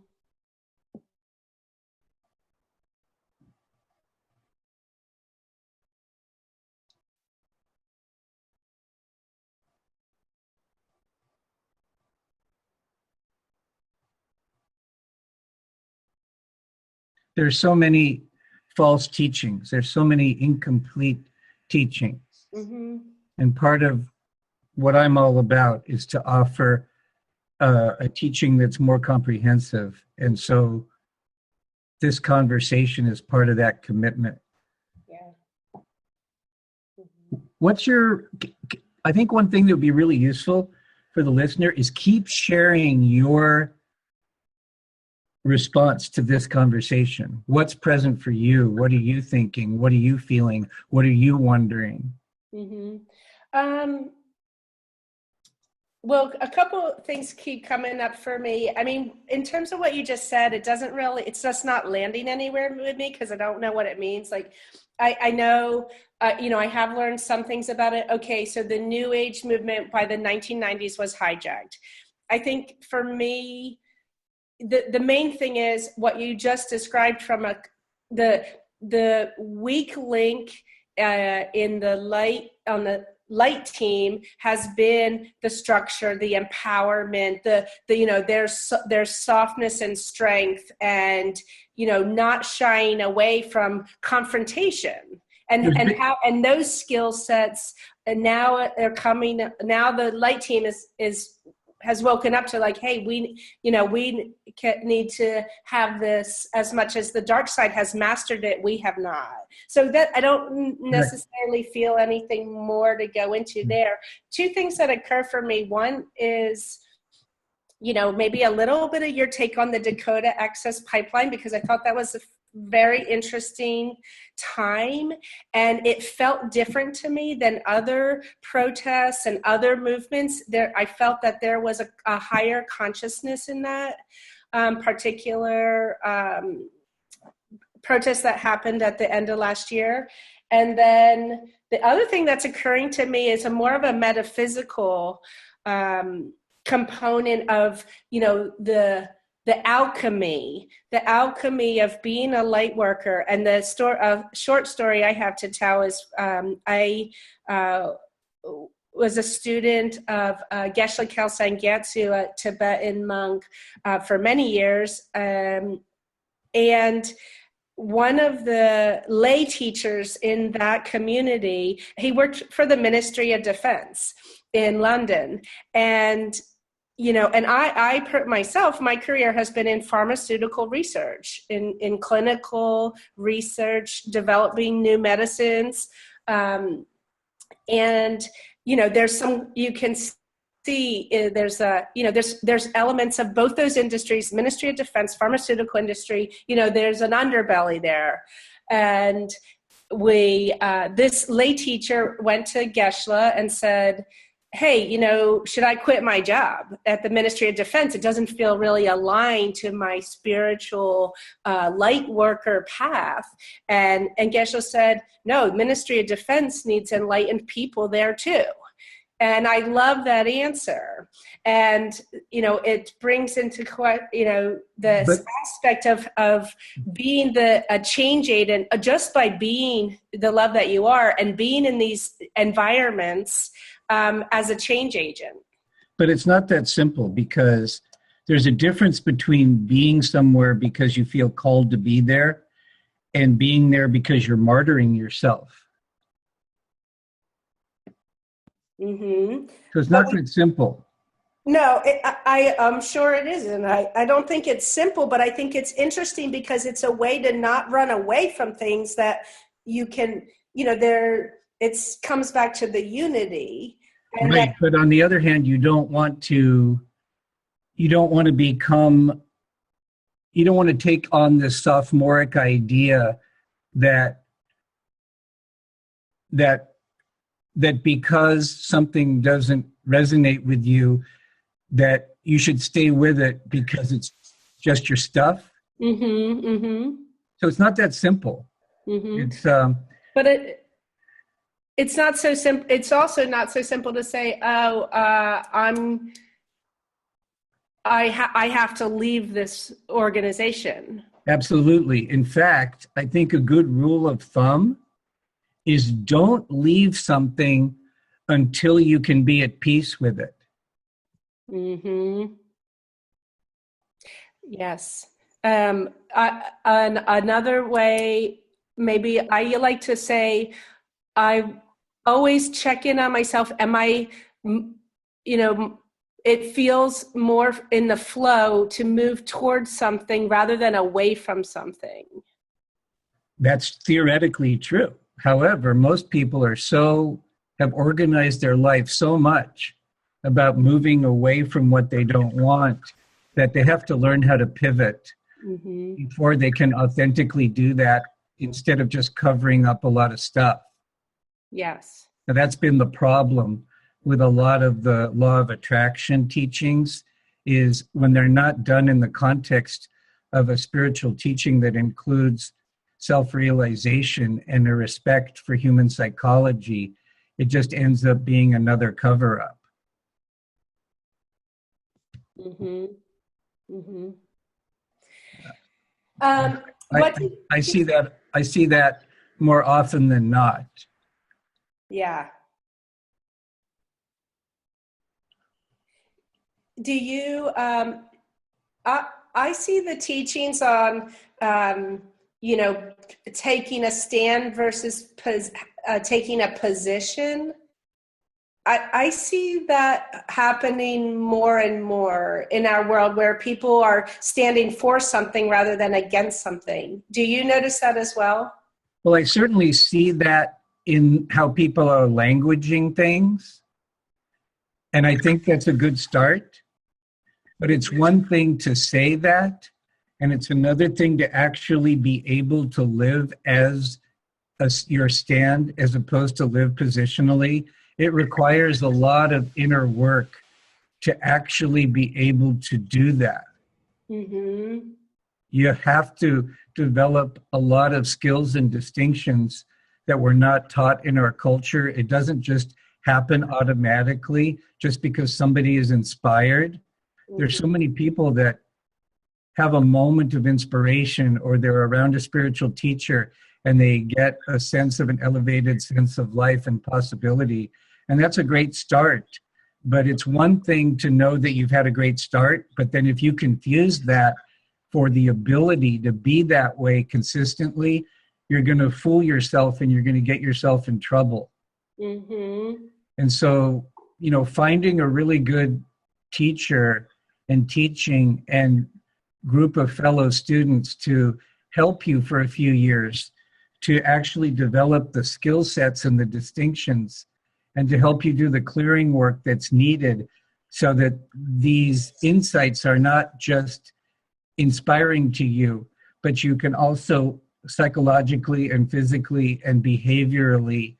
A: There's so many false teachings. There's so many incomplete teachings.
B: Mm-hmm.
A: And part of what I'm all about is to offer a teaching that's more comprehensive. And so this conversation is part of that commitment.
B: Yeah.
A: Mm-hmm. I think one thing that would be really useful for the listener is keep sharing your response to this conversation. What's present for you? What are you thinking? What are you feeling? What are you wondering?
B: Mm-hmm. Well, a couple of things keep coming up for me. I mean, in terms of what you just said, it's just not landing anywhere with me, because I don't know what it means. Like, I know, I have learned some things about it. Okay, so the New Age movement by the 1990s was hijacked. I think for me, the main thing is what you just described from the weak link in the light, on the light team, has been the structure, the empowerment, their softness and strength, and not shying away from confrontation, and those skill sets. And now they're coming. Now the light team has woken up to, like, hey, we need to have this as much as the dark side has mastered it. We have not. So that I don't necessarily feel anything more to go into there. Two things that occur for me. One is, maybe a little bit of your take on the Dakota Access Pipeline, because I thought that was a very interesting time, and it felt different to me than other protests and other movements. I felt that there was a higher consciousness in that particular protest that happened at the end of last year. And then the other thing that's occurring to me is a more of a metaphysical component of the alchemy of being a light worker. And the short story I have to tell is I was a student of Geshe Kelsang Gyatso, a Tibetan monk, for many years. And one of the lay teachers in that community, he worked for the Ministry of Defense in London. And and myself, my career has been in pharmaceutical research, in clinical research, developing new medicines. And, there's you can see there's elements of both those industries, Ministry of Defense, pharmaceutical industry, there's an underbelly there. And this lay teacher went to Geshe and said, hey, should I quit my job at the Ministry of Defense? It doesn't feel really aligned to my spiritual light worker path. And Geshe said, no, Ministry of Defense needs enlightened people there too. And I love that answer. And, it brings into, the aspect of being a change agent, just by being the love that you are and being in these environments as a change agent.
A: But it's not that simple, because there's a difference between being somewhere because you feel called to be there and being there because you're martyring yourself.
B: Mm-hmm.
A: So it's not that simple.
B: No, I'm sure it isn't. I don't think it's simple, but I think it's interesting because it's a way to not run away from things that you can, it comes back to the unity.
A: Right, but on the other hand, you don't want to take on this sophomoric idea that because something doesn't resonate with you, that you should stay with it because it's just your stuff.
B: Mm-hmm, mm-hmm.
A: So it's not that simple.
B: Mm-hmm. But it's not so simple. It's also not so simple to say, I have to leave this organization.
A: Absolutely. In fact, I think a good rule of thumb is don't leave something until you can be at peace with it.
B: Mm-hmm. Yes. Another way, maybe I like to say, I always check in on myself. Am I, it feels more in the flow to move towards something rather than away from something.
A: That's theoretically true. However, most people have organized their life so much about moving away from what they don't want that they have to learn how to pivot before they can authentically do that, instead of just covering up a lot of stuff.
B: Yes.
A: Now, that's been the problem with a lot of the law of attraction teachings, is when they're not done in the context of a spiritual teaching that includes self-realization and a respect for human psychology, it just ends up being another cover-up.
B: Mm-hmm. Mm-hmm.
A: I see that more often than not.
B: Yeah. Do you, I see the teachings on, taking a stand versus taking a position. I see that happening more and more in our world, where people are standing for something rather than against something. Do you notice that as well?
A: Well, I certainly see that in how people are languaging things. And I think that's a good start. But it's one thing to say that, and it's another thing to actually be able to live as your stand, as opposed to live positionally. It requires a lot of inner work to actually be able to do that.
B: Mm-hmm.
A: You have to develop a lot of skills and distinctions that were not taught in our culture. It doesn't just happen automatically just because somebody is inspired. Mm-hmm. There's so many people that have a moment of inspiration, or they're around a spiritual teacher and they get a sense of an elevated sense of life and possibility. And that's a great start. But it's one thing to know that you've had a great start, but then if you confuse that for the ability to be that way consistently, you're going to fool yourself and you're going to get yourself in trouble.
B: Mm-hmm.
A: And so, finding a really good teacher and teaching and group of fellow students to help you for a few years to actually develop the skill sets and the distinctions and to help you do the clearing work that's needed so that these insights are not just inspiring to you, but you can also psychologically and physically and behaviorally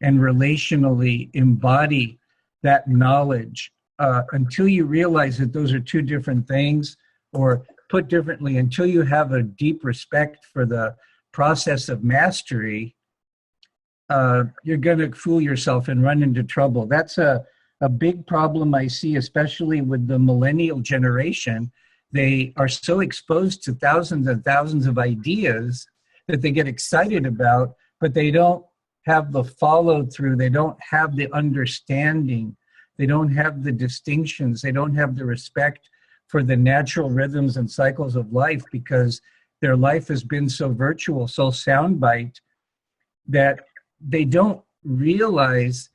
A: and relationally embody that knowledge until you realize that those are two different things, or put differently, until you have a deep respect for the process of mastery, you're going to fool yourself and run into trouble. That's a big problem I see, especially with the millennial generation. They are so exposed to thousands and thousands of ideas that they get excited about, but they don't have the follow through. They don't have the understanding. They don't have the distinctions. They don't have the respect for the natural rhythms and cycles of life, because their life has been so virtual, so soundbite, that they don't realize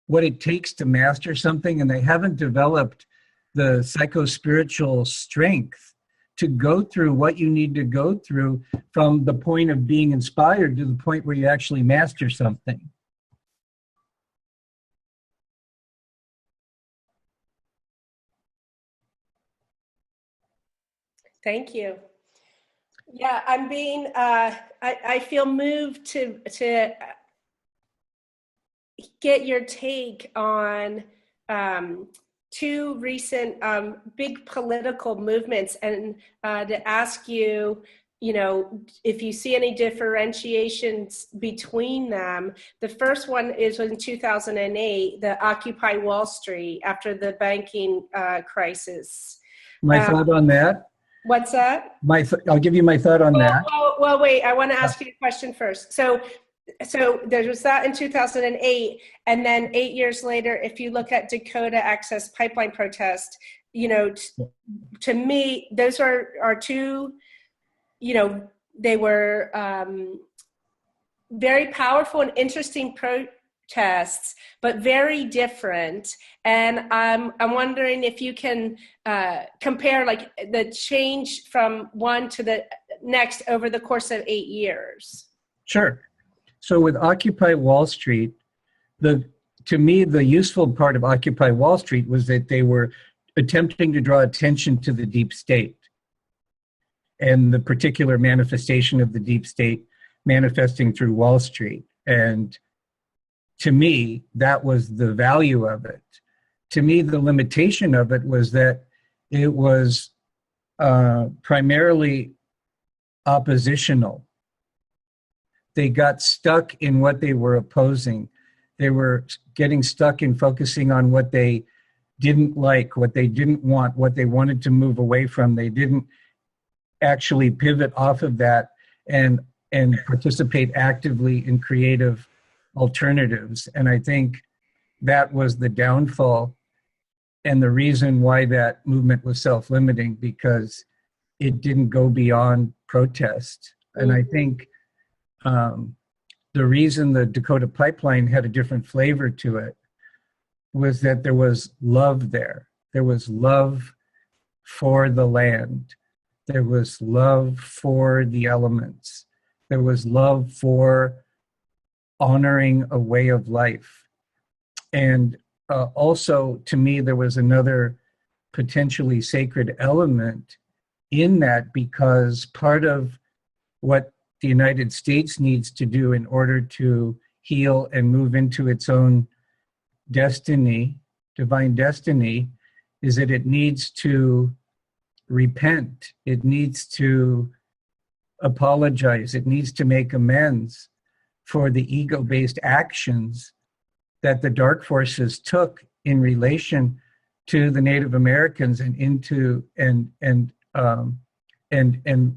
A: what it takes to master something, and they haven't developed the psycho-spiritual strength to go through what you need to go through from the point of being inspired to the point where you actually master something.
B: Thank you. Yeah, I'm being, I feel moved to get your take on two recent big political movements, and to ask you, if you see any differentiations between them. The first one is in 2008, the Occupy Wall Street after the banking crisis.
A: My thought on that?
B: What's that?
A: I'll give you my thought on that.
B: Well, wait, I want to ask you a question first. So there was that in 2008, and then 8 years later, if you look at Dakota Access Pipeline protest, to me, those are two, they were very powerful and interesting protests, but very different. And I'm wondering if you can compare like the change from one to the next over the course of 8 years.
A: Sure. So with Occupy Wall Street, to me, the useful part of Occupy Wall Street was that they were attempting to draw attention to the deep state and the particular manifestation of the deep state manifesting through Wall Street. And to me, that was the value of it. To me, the limitation of it was that it was primarily oppositional. They got stuck in what they were opposing. They were getting stuck in focusing on what they didn't like, what they didn't want, what they wanted to move away from. They didn't actually pivot off of that and participate actively in creative alternatives. And I think that was the downfall and the reason why that movement was self-limiting, because it didn't go beyond protest. And I think the reason the Dakota Pipeline had a different flavor to it was that there was love there. There was love for the land. There was love for the elements. There was love for honoring a way of life. And also, to me, there was another potentially sacred element in that, because part of what the United States needs to do in order to heal and move into its own destiny, divine destiny, is that it needs to repent. It needs to apologize. It needs to make amends for the ego-based actions that the dark forces took in relation to the Native Americans and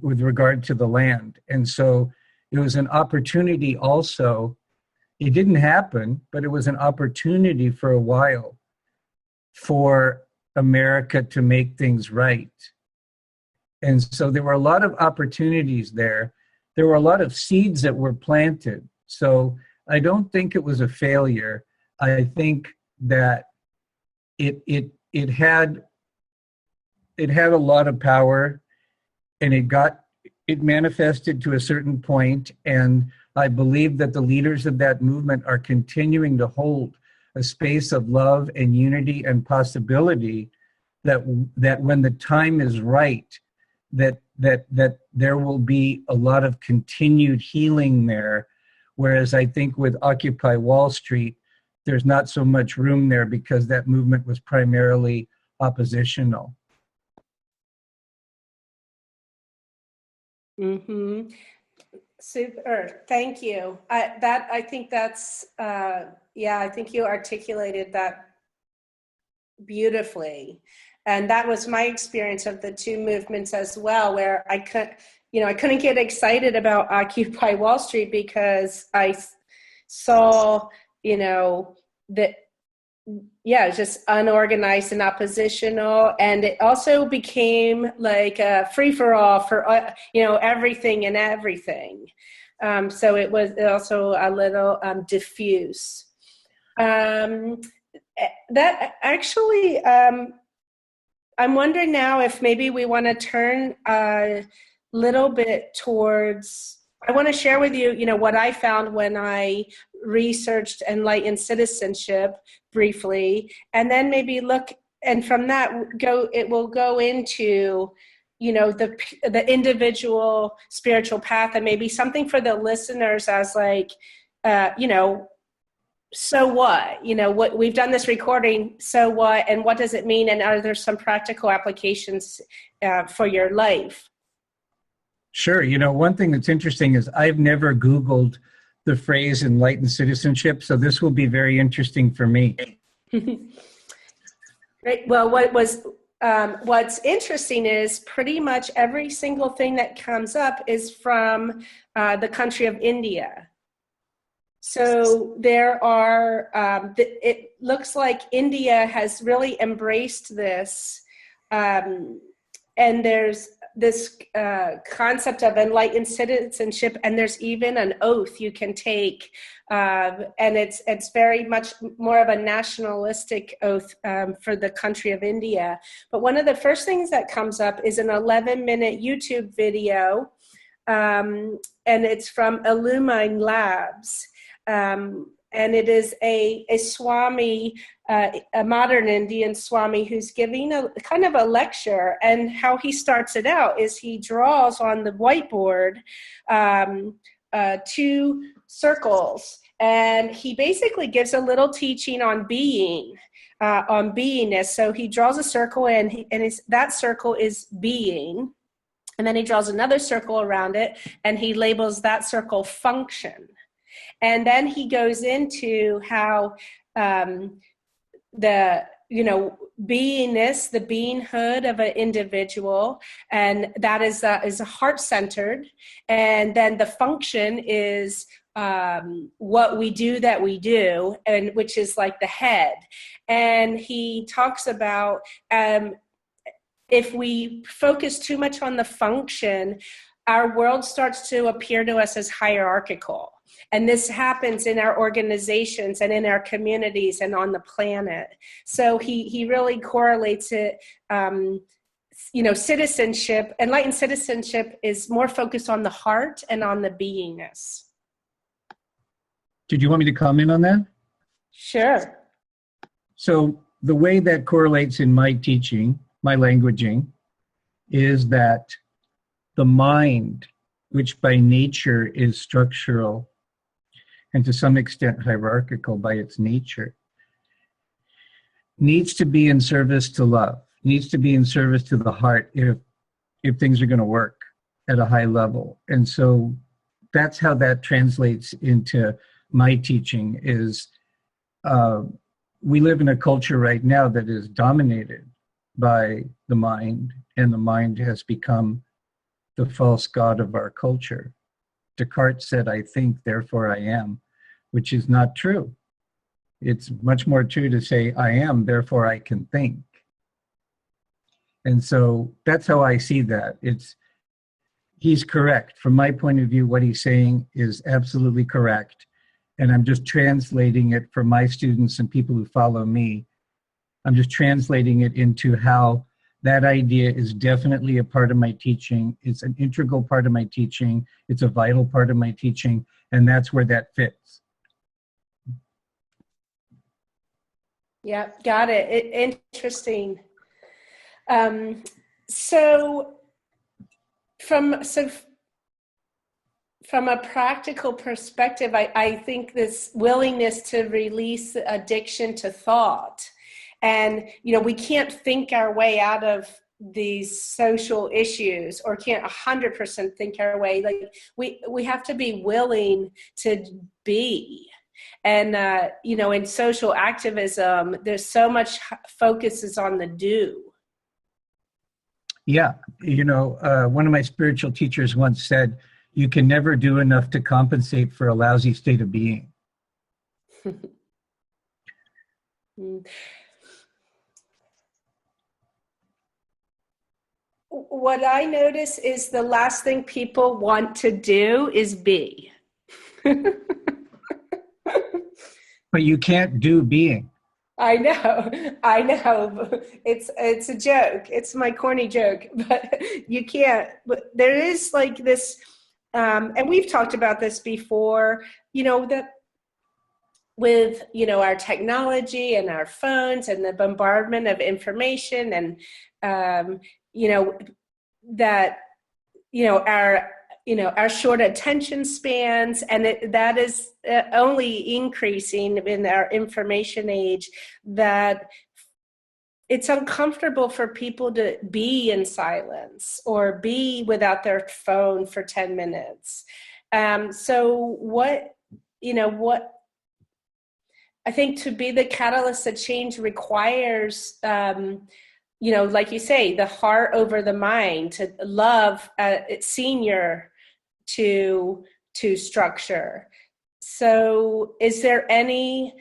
A: with regard to the land. And so it was an opportunity also. It didn't happen, but it was an opportunity for a while for America to make things right. And so there were a lot of opportunities there. There were a lot of seeds that were planted. So I don't think it was a failure. I think that it had it had a lot of power, and it manifested to a certain point, and I believe that the leaders of that movement are continuing to hold a space of love and unity and possibility, that when the time is right, that there will be a lot of continued healing there. Whereas I think with Occupy Wall Street, there's not so much room there because that movement was primarily oppositional.
B: Mm-hmm. Super. Thank you. I think that's, I think you articulated that beautifully. And that was my experience of the two movements as well, where I couldn't get excited about Occupy Wall Street because I saw, that, it's just unorganized and oppositional. And it also became like a free-for-all for, everything and everything. So it was also a little diffuse. That actually, I'm wondering now if maybe we want to turn a little bit towards, I want to share with you, what I found when I researched Enlightened Citizenship briefly, and then maybe look, and from that it will go into, the individual spiritual path, and maybe something for the listeners as like, so what, what we've done this recording, so what, and what does it mean? And are there some practical applications for your life?
A: Sure. One thing that's interesting is I've never Googled the phrase enlightened citizenship, so this will be very interesting for me.
B: Right. Well, what's interesting is pretty much every single thing that comes up is from the country of India. So there are, it looks like India has really embraced this, and there's this concept of enlightened citizenship, and there's even an oath you can take, and it's very much more of a nationalistic oath for the country of India. But one of the first things that comes up is an 11-minute YouTube video, and it's from Illumine Labs. And it is a Swami, a modern Indian Swami, who's giving a kind of a lecture. And how he starts it out is he draws on the whiteboard 2 circles, and he basically gives a little teaching on being, on beingness. So he draws a circle, and that circle is being. And then he draws another circle around it, and he labels that circle function. And then he goes into how the beingness, the beinghood of an individual, and that is a heart-centered, and then the function is what we do that we do, and which is like the head. And he talks about if we focus too much on the function, our world starts to appear to us as hierarchical. And this happens in our organizations and in our communities and on the planet. So he really correlates it, citizenship, enlightened citizenship is more focused on the heart and on the beingness.
A: Did you want me to comment on that?
B: Sure.
A: So the way that correlates in my teaching, my languaging, is that the mind, which by nature is structural and to some extent hierarchical by its nature, needs to be in service to love, needs to be in service to the heart if things are going to work at a high level. And so that's how that translates into my teaching is we live in a culture right now that is dominated by the mind, and the mind has become the false god of our culture. Descartes said, "I think, therefore I am," which is not true. It's much more true to say, "I am, therefore I can think." And so that's how I see that. He's correct. From my point of view, what he's saying is absolutely correct. And I'm just translating it for my students and people who follow me. I'm just translating it into how that idea is definitely a part of my teaching. It's an integral part of my teaching. It's a vital part of my teaching, and that's where that fits.
B: Yeah, got it. Interesting. So from a practical perspective, I think this willingness to release addiction to thought, and we can't think our way out of these social issues, or can't 100% think our way. Like we have to be willing to be. And in social activism, there's so much focus is on the do.
A: Yeah, one of my spiritual teachers once said, "You can never do enough to compensate for a lousy state of being."
B: What I notice is the last thing people want to do is be.
A: But you can't do being.
B: I know. It's a joke. It's my corny joke, but you can't. But there is like this, and we've talked about this before. That with our technology and our phones and the bombardment of information, and that our short attention spans, and that is only increasing in our information age, that it's uncomfortable for people to be in silence or be without their phone for 10 minutes. So what I think to be the catalyst of change requires, like you say, the heart over the mind, to love senior to structure. So is there any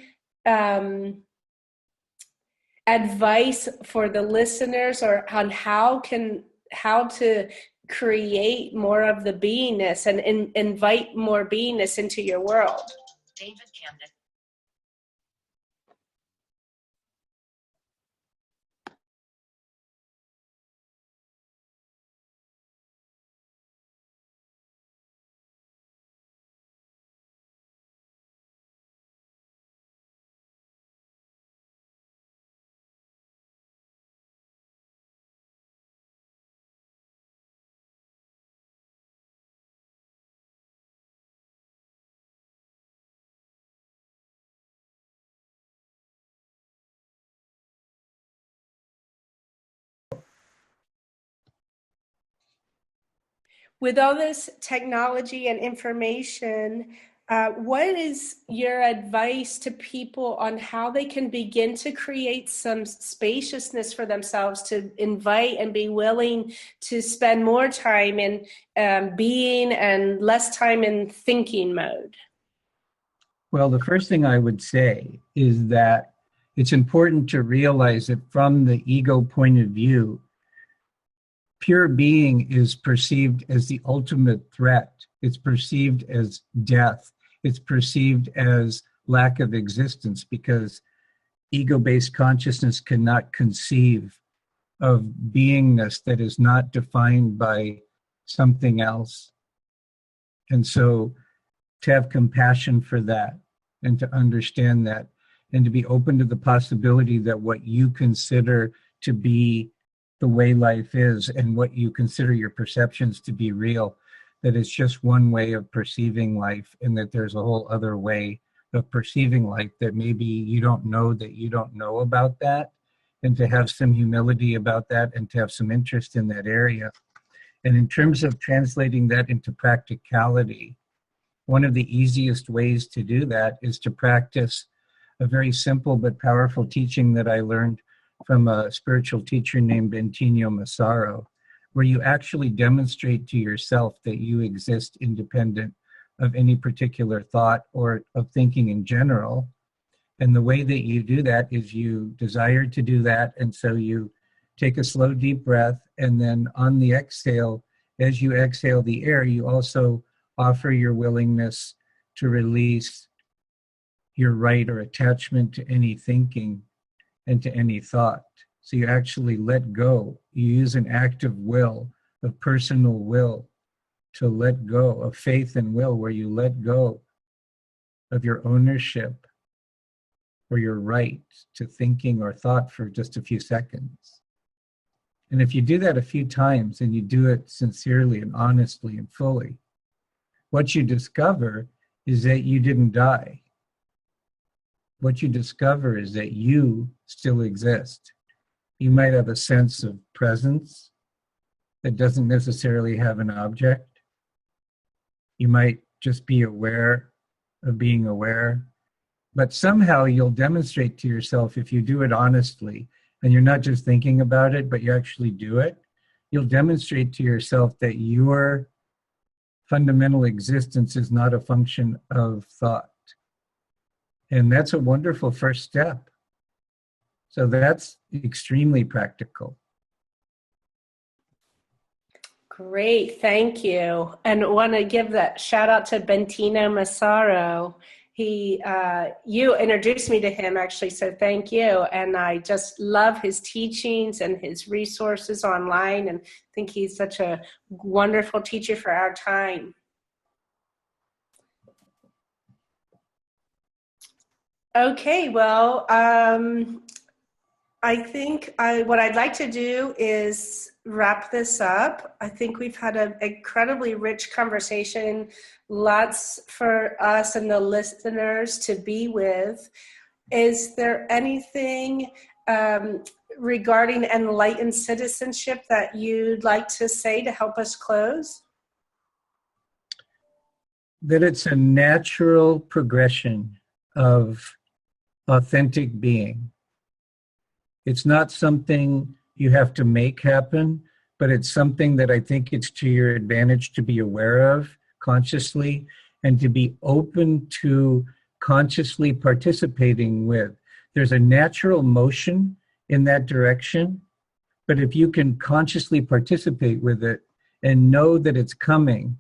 B: advice for the listeners, or on how to create more of the beingness and invite more beingness into your world? David Kamnitzer. With all this technology and information, what is your advice to people on how they can begin to create some spaciousness for themselves, to invite and be willing to spend more time in being and less time in thinking mode?
A: Well, the first thing I would say is that it's important to realize that from the ego point of view, pure being is perceived as the ultimate threat. It's perceived as death. It's perceived as lack of existence, because ego-based consciousness cannot conceive of beingness that is not defined by something else. And so to have compassion for that, and to understand that, and to be open to the possibility that what you consider to be the way life is, and what you consider your perceptions to be real, that it's just one way of perceiving life, and that there's a whole other way of perceiving life that maybe you don't know about that, and to have some humility about that, and to have some interest in that area. And in terms of translating that into practicality, one of the easiest ways to do that is to practice a very simple but powerful teaching that I learned from a spiritual teacher named Bentinho Massaro, where you actually demonstrate to yourself that you exist independent of any particular thought or of thinking in general. And the way that you do that is you desire to do that, and so you take a slow, deep breath, and then on the exhale, as you exhale the air, you also offer your willingness to release your right or attachment to any thinking and to any thought. So you actually let go. You use an act of will, of personal will, to let go, of faith and will, where you let go of your ownership or your right to thinking or thought for just a few seconds. And if you do that a few times and you do it sincerely and honestly and fully, what you discover is that you didn't die. What you discover is that you still exist. You might have a sense of presence that doesn't necessarily have an object. You might just be aware of being aware. But somehow you'll demonstrate to yourself, if you do it honestly, and you're not just thinking about it, but you actually do it, you'll demonstrate to yourself that your fundamental existence is not a function of thought. And that's a wonderful first step. So that's extremely practical.
B: Great, thank you. And want to give that shout out to Bentino Massaro. You introduced me to him actually, so thank you. And I just love his teachings and his resources online, and think he's such a wonderful teacher for our time. Okay, well, I think what I'd like to do is wrap this up. I think we've had an incredibly rich conversation, lots for us and the listeners to be with. Is there anything regarding enlightened citizenship that you'd like to say to help us close?
A: That it's a natural progression of authentic being. It's not something you have to make happen, but it's something that I think it's to your advantage to be aware of consciously and to be open to consciously participating with. There's a natural motion in that direction, but if you can consciously participate with it and know that it's coming,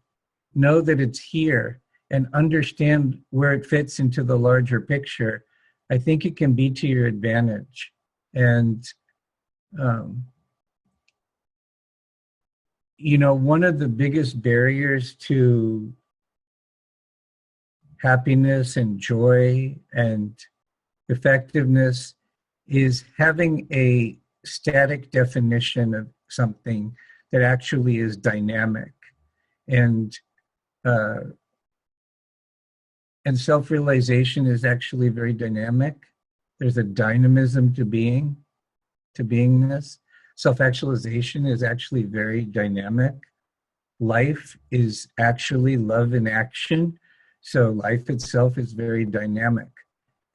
A: know that it's here, and understand where it fits into the larger picture, I think it can be to your advantage. And, one of the biggest barriers to happiness and joy and effectiveness is having a static definition of something that actually is dynamic. And self-realization is actually very dynamic. There's a dynamism to beingness. Self-actualization is actually very dynamic. Life is actually love in action. So life itself is very dynamic.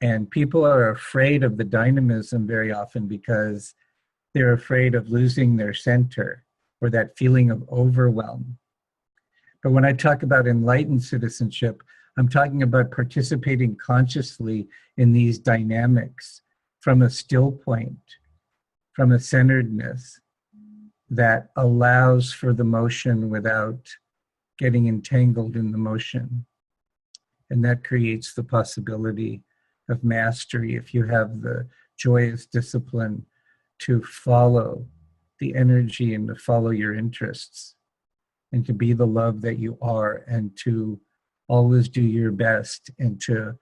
A: And people are afraid of the dynamism very often because they're afraid of losing their center or that feeling of overwhelm. But when I talk about enlightened citizenship, I'm talking about participating consciously in these dynamics from a still point, from a centeredness that allows for the motion without getting entangled in the motion. And that creates the possibility of mastery if you have the joyous discipline to follow the energy and to follow your interests and to be the love that you are and to always do your best and to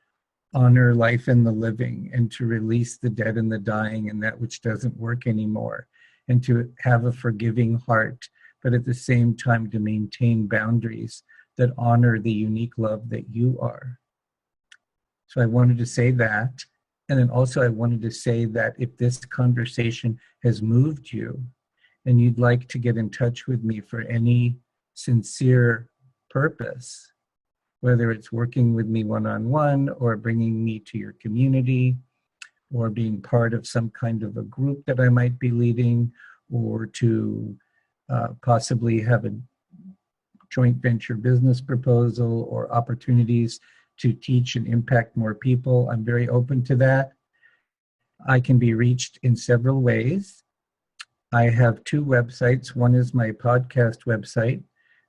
A: honor life in the living and to release the dead and the dying and that which doesn't work anymore and to have a forgiving heart, but at the same time to maintain boundaries that honor the unique love that you are. So I wanted to say that. And then also I wanted to say that if this conversation has moved you and you'd like to get in touch with me for any sincere purpose, whether it's working with me one-on-one or bringing me to your community or being part of some kind of a group that I might be leading or to possibly have a joint venture business proposal or opportunities to teach and impact more people, I'm very open to that. I can be reached in several ways. I have two websites. One is my podcast website,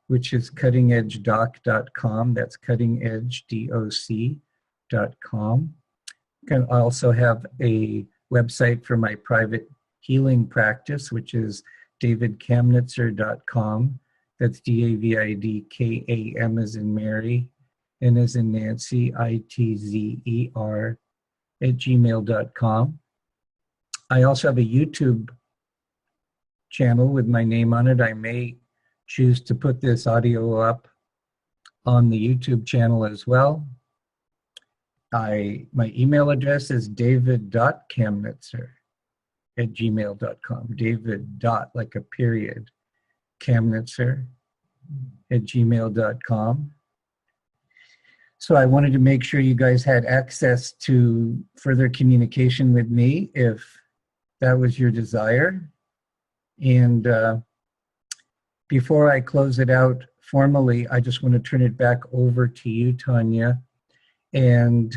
A: which is cuttingedgedoc.com. That's cuttingedgedoc.com. I also have a website for my private healing practice, which is davidkamnitzer.com. That's DAVIDKAM as in Mary, N as in Nancy, ITZER @gmail.com. I also have a YouTube channel with my name on it. I may choose to put this audio up on the YouTube channel as well. My email address is david.kamnitzer@gmail.com. David dot, like a period, Kamnitzer@gmail.com. So I wanted to make sure you guys had access to further communication with me if that was your desire. And before I close it out formally, I just want to turn it back over to you, Tanya, and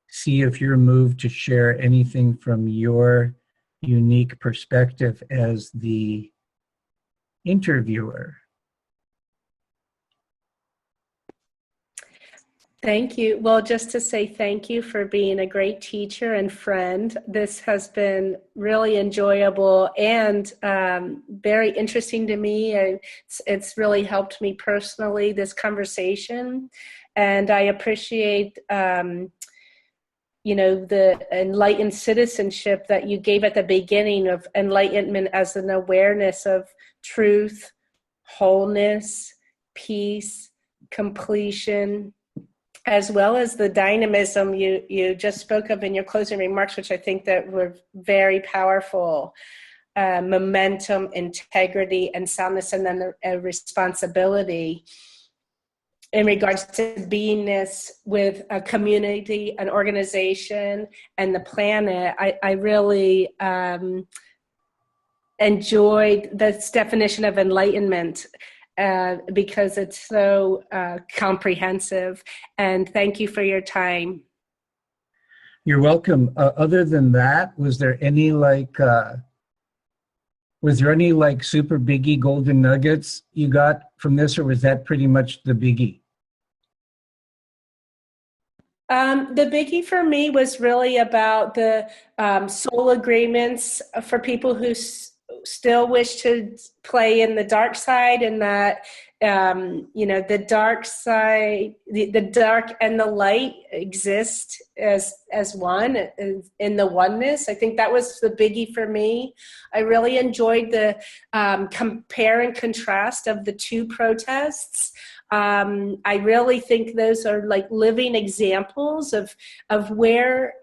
A: see if you're moved to share anything from your unique perspective as the interviewer.
B: Thank you. Well, just to say thank you for being a great teacher and friend. This has been really enjoyable and very interesting to me. It's really helped me personally, this conversation. And I appreciate, the enlightened citizenship that you gave at the beginning of enlightenment as an awareness of truth, wholeness, peace, completion, as well as the dynamism you just spoke of in your closing remarks, which I think that were very powerful. Momentum, integrity, and soundness, and then the responsibility in regards to beingness with a community, an organization, and the planet. I really enjoyed this definition of enlightenment because it's so comprehensive. And thank you for your time.
A: You're welcome. Other than that, was there any super biggie golden nuggets you got from this, or was that pretty much the biggie?
B: The biggie for me was really about the soul agreements for people who still wish to play in the dark side, and that the dark side, the dark and the light exist as one in the oneness. I think that was the biggie for me. I really enjoyed the compare and contrast of the two protests. I really think those are like living examples of where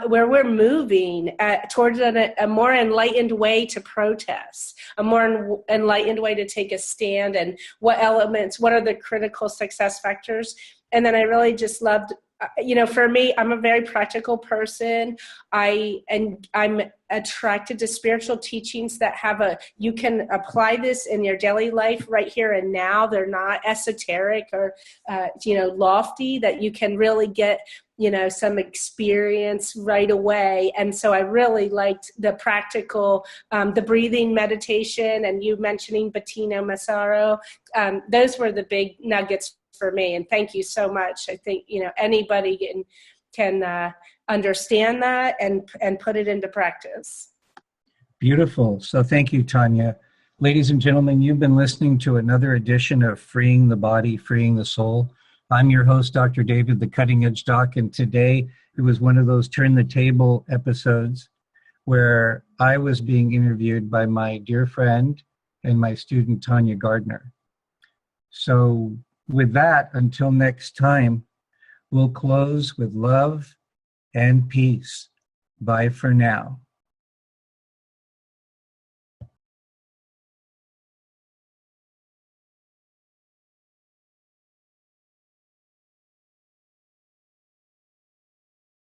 B: we're moving towards a more enlightened way to protest, a more enlightened way to take a stand, and what are the critical success factors. And then I really just loved, for me, I'm a very practical person. I'm attracted to spiritual teachings that you can apply this in your daily life right here and now. They're not esoteric or, lofty, that you can really get, some experience right away. And so I really liked the practical, the breathing meditation, and you mentioning Bettina Massaro. Those were the big nuggets for me. And thank you so much. I think, anybody can understand that and put it into practice.
A: Beautiful. So thank you, Tanya. Ladies and gentlemen, you've been listening to another edition of Freeing the Body, Freeing the Soul. I'm your host, Dr. David, the Cutting Edge Doc, and today it was one of those Turn the Table episodes where I was being interviewed by my dear friend and my student, Tanya Gardner. So with that, until next time, we'll close with love and peace. Bye for now.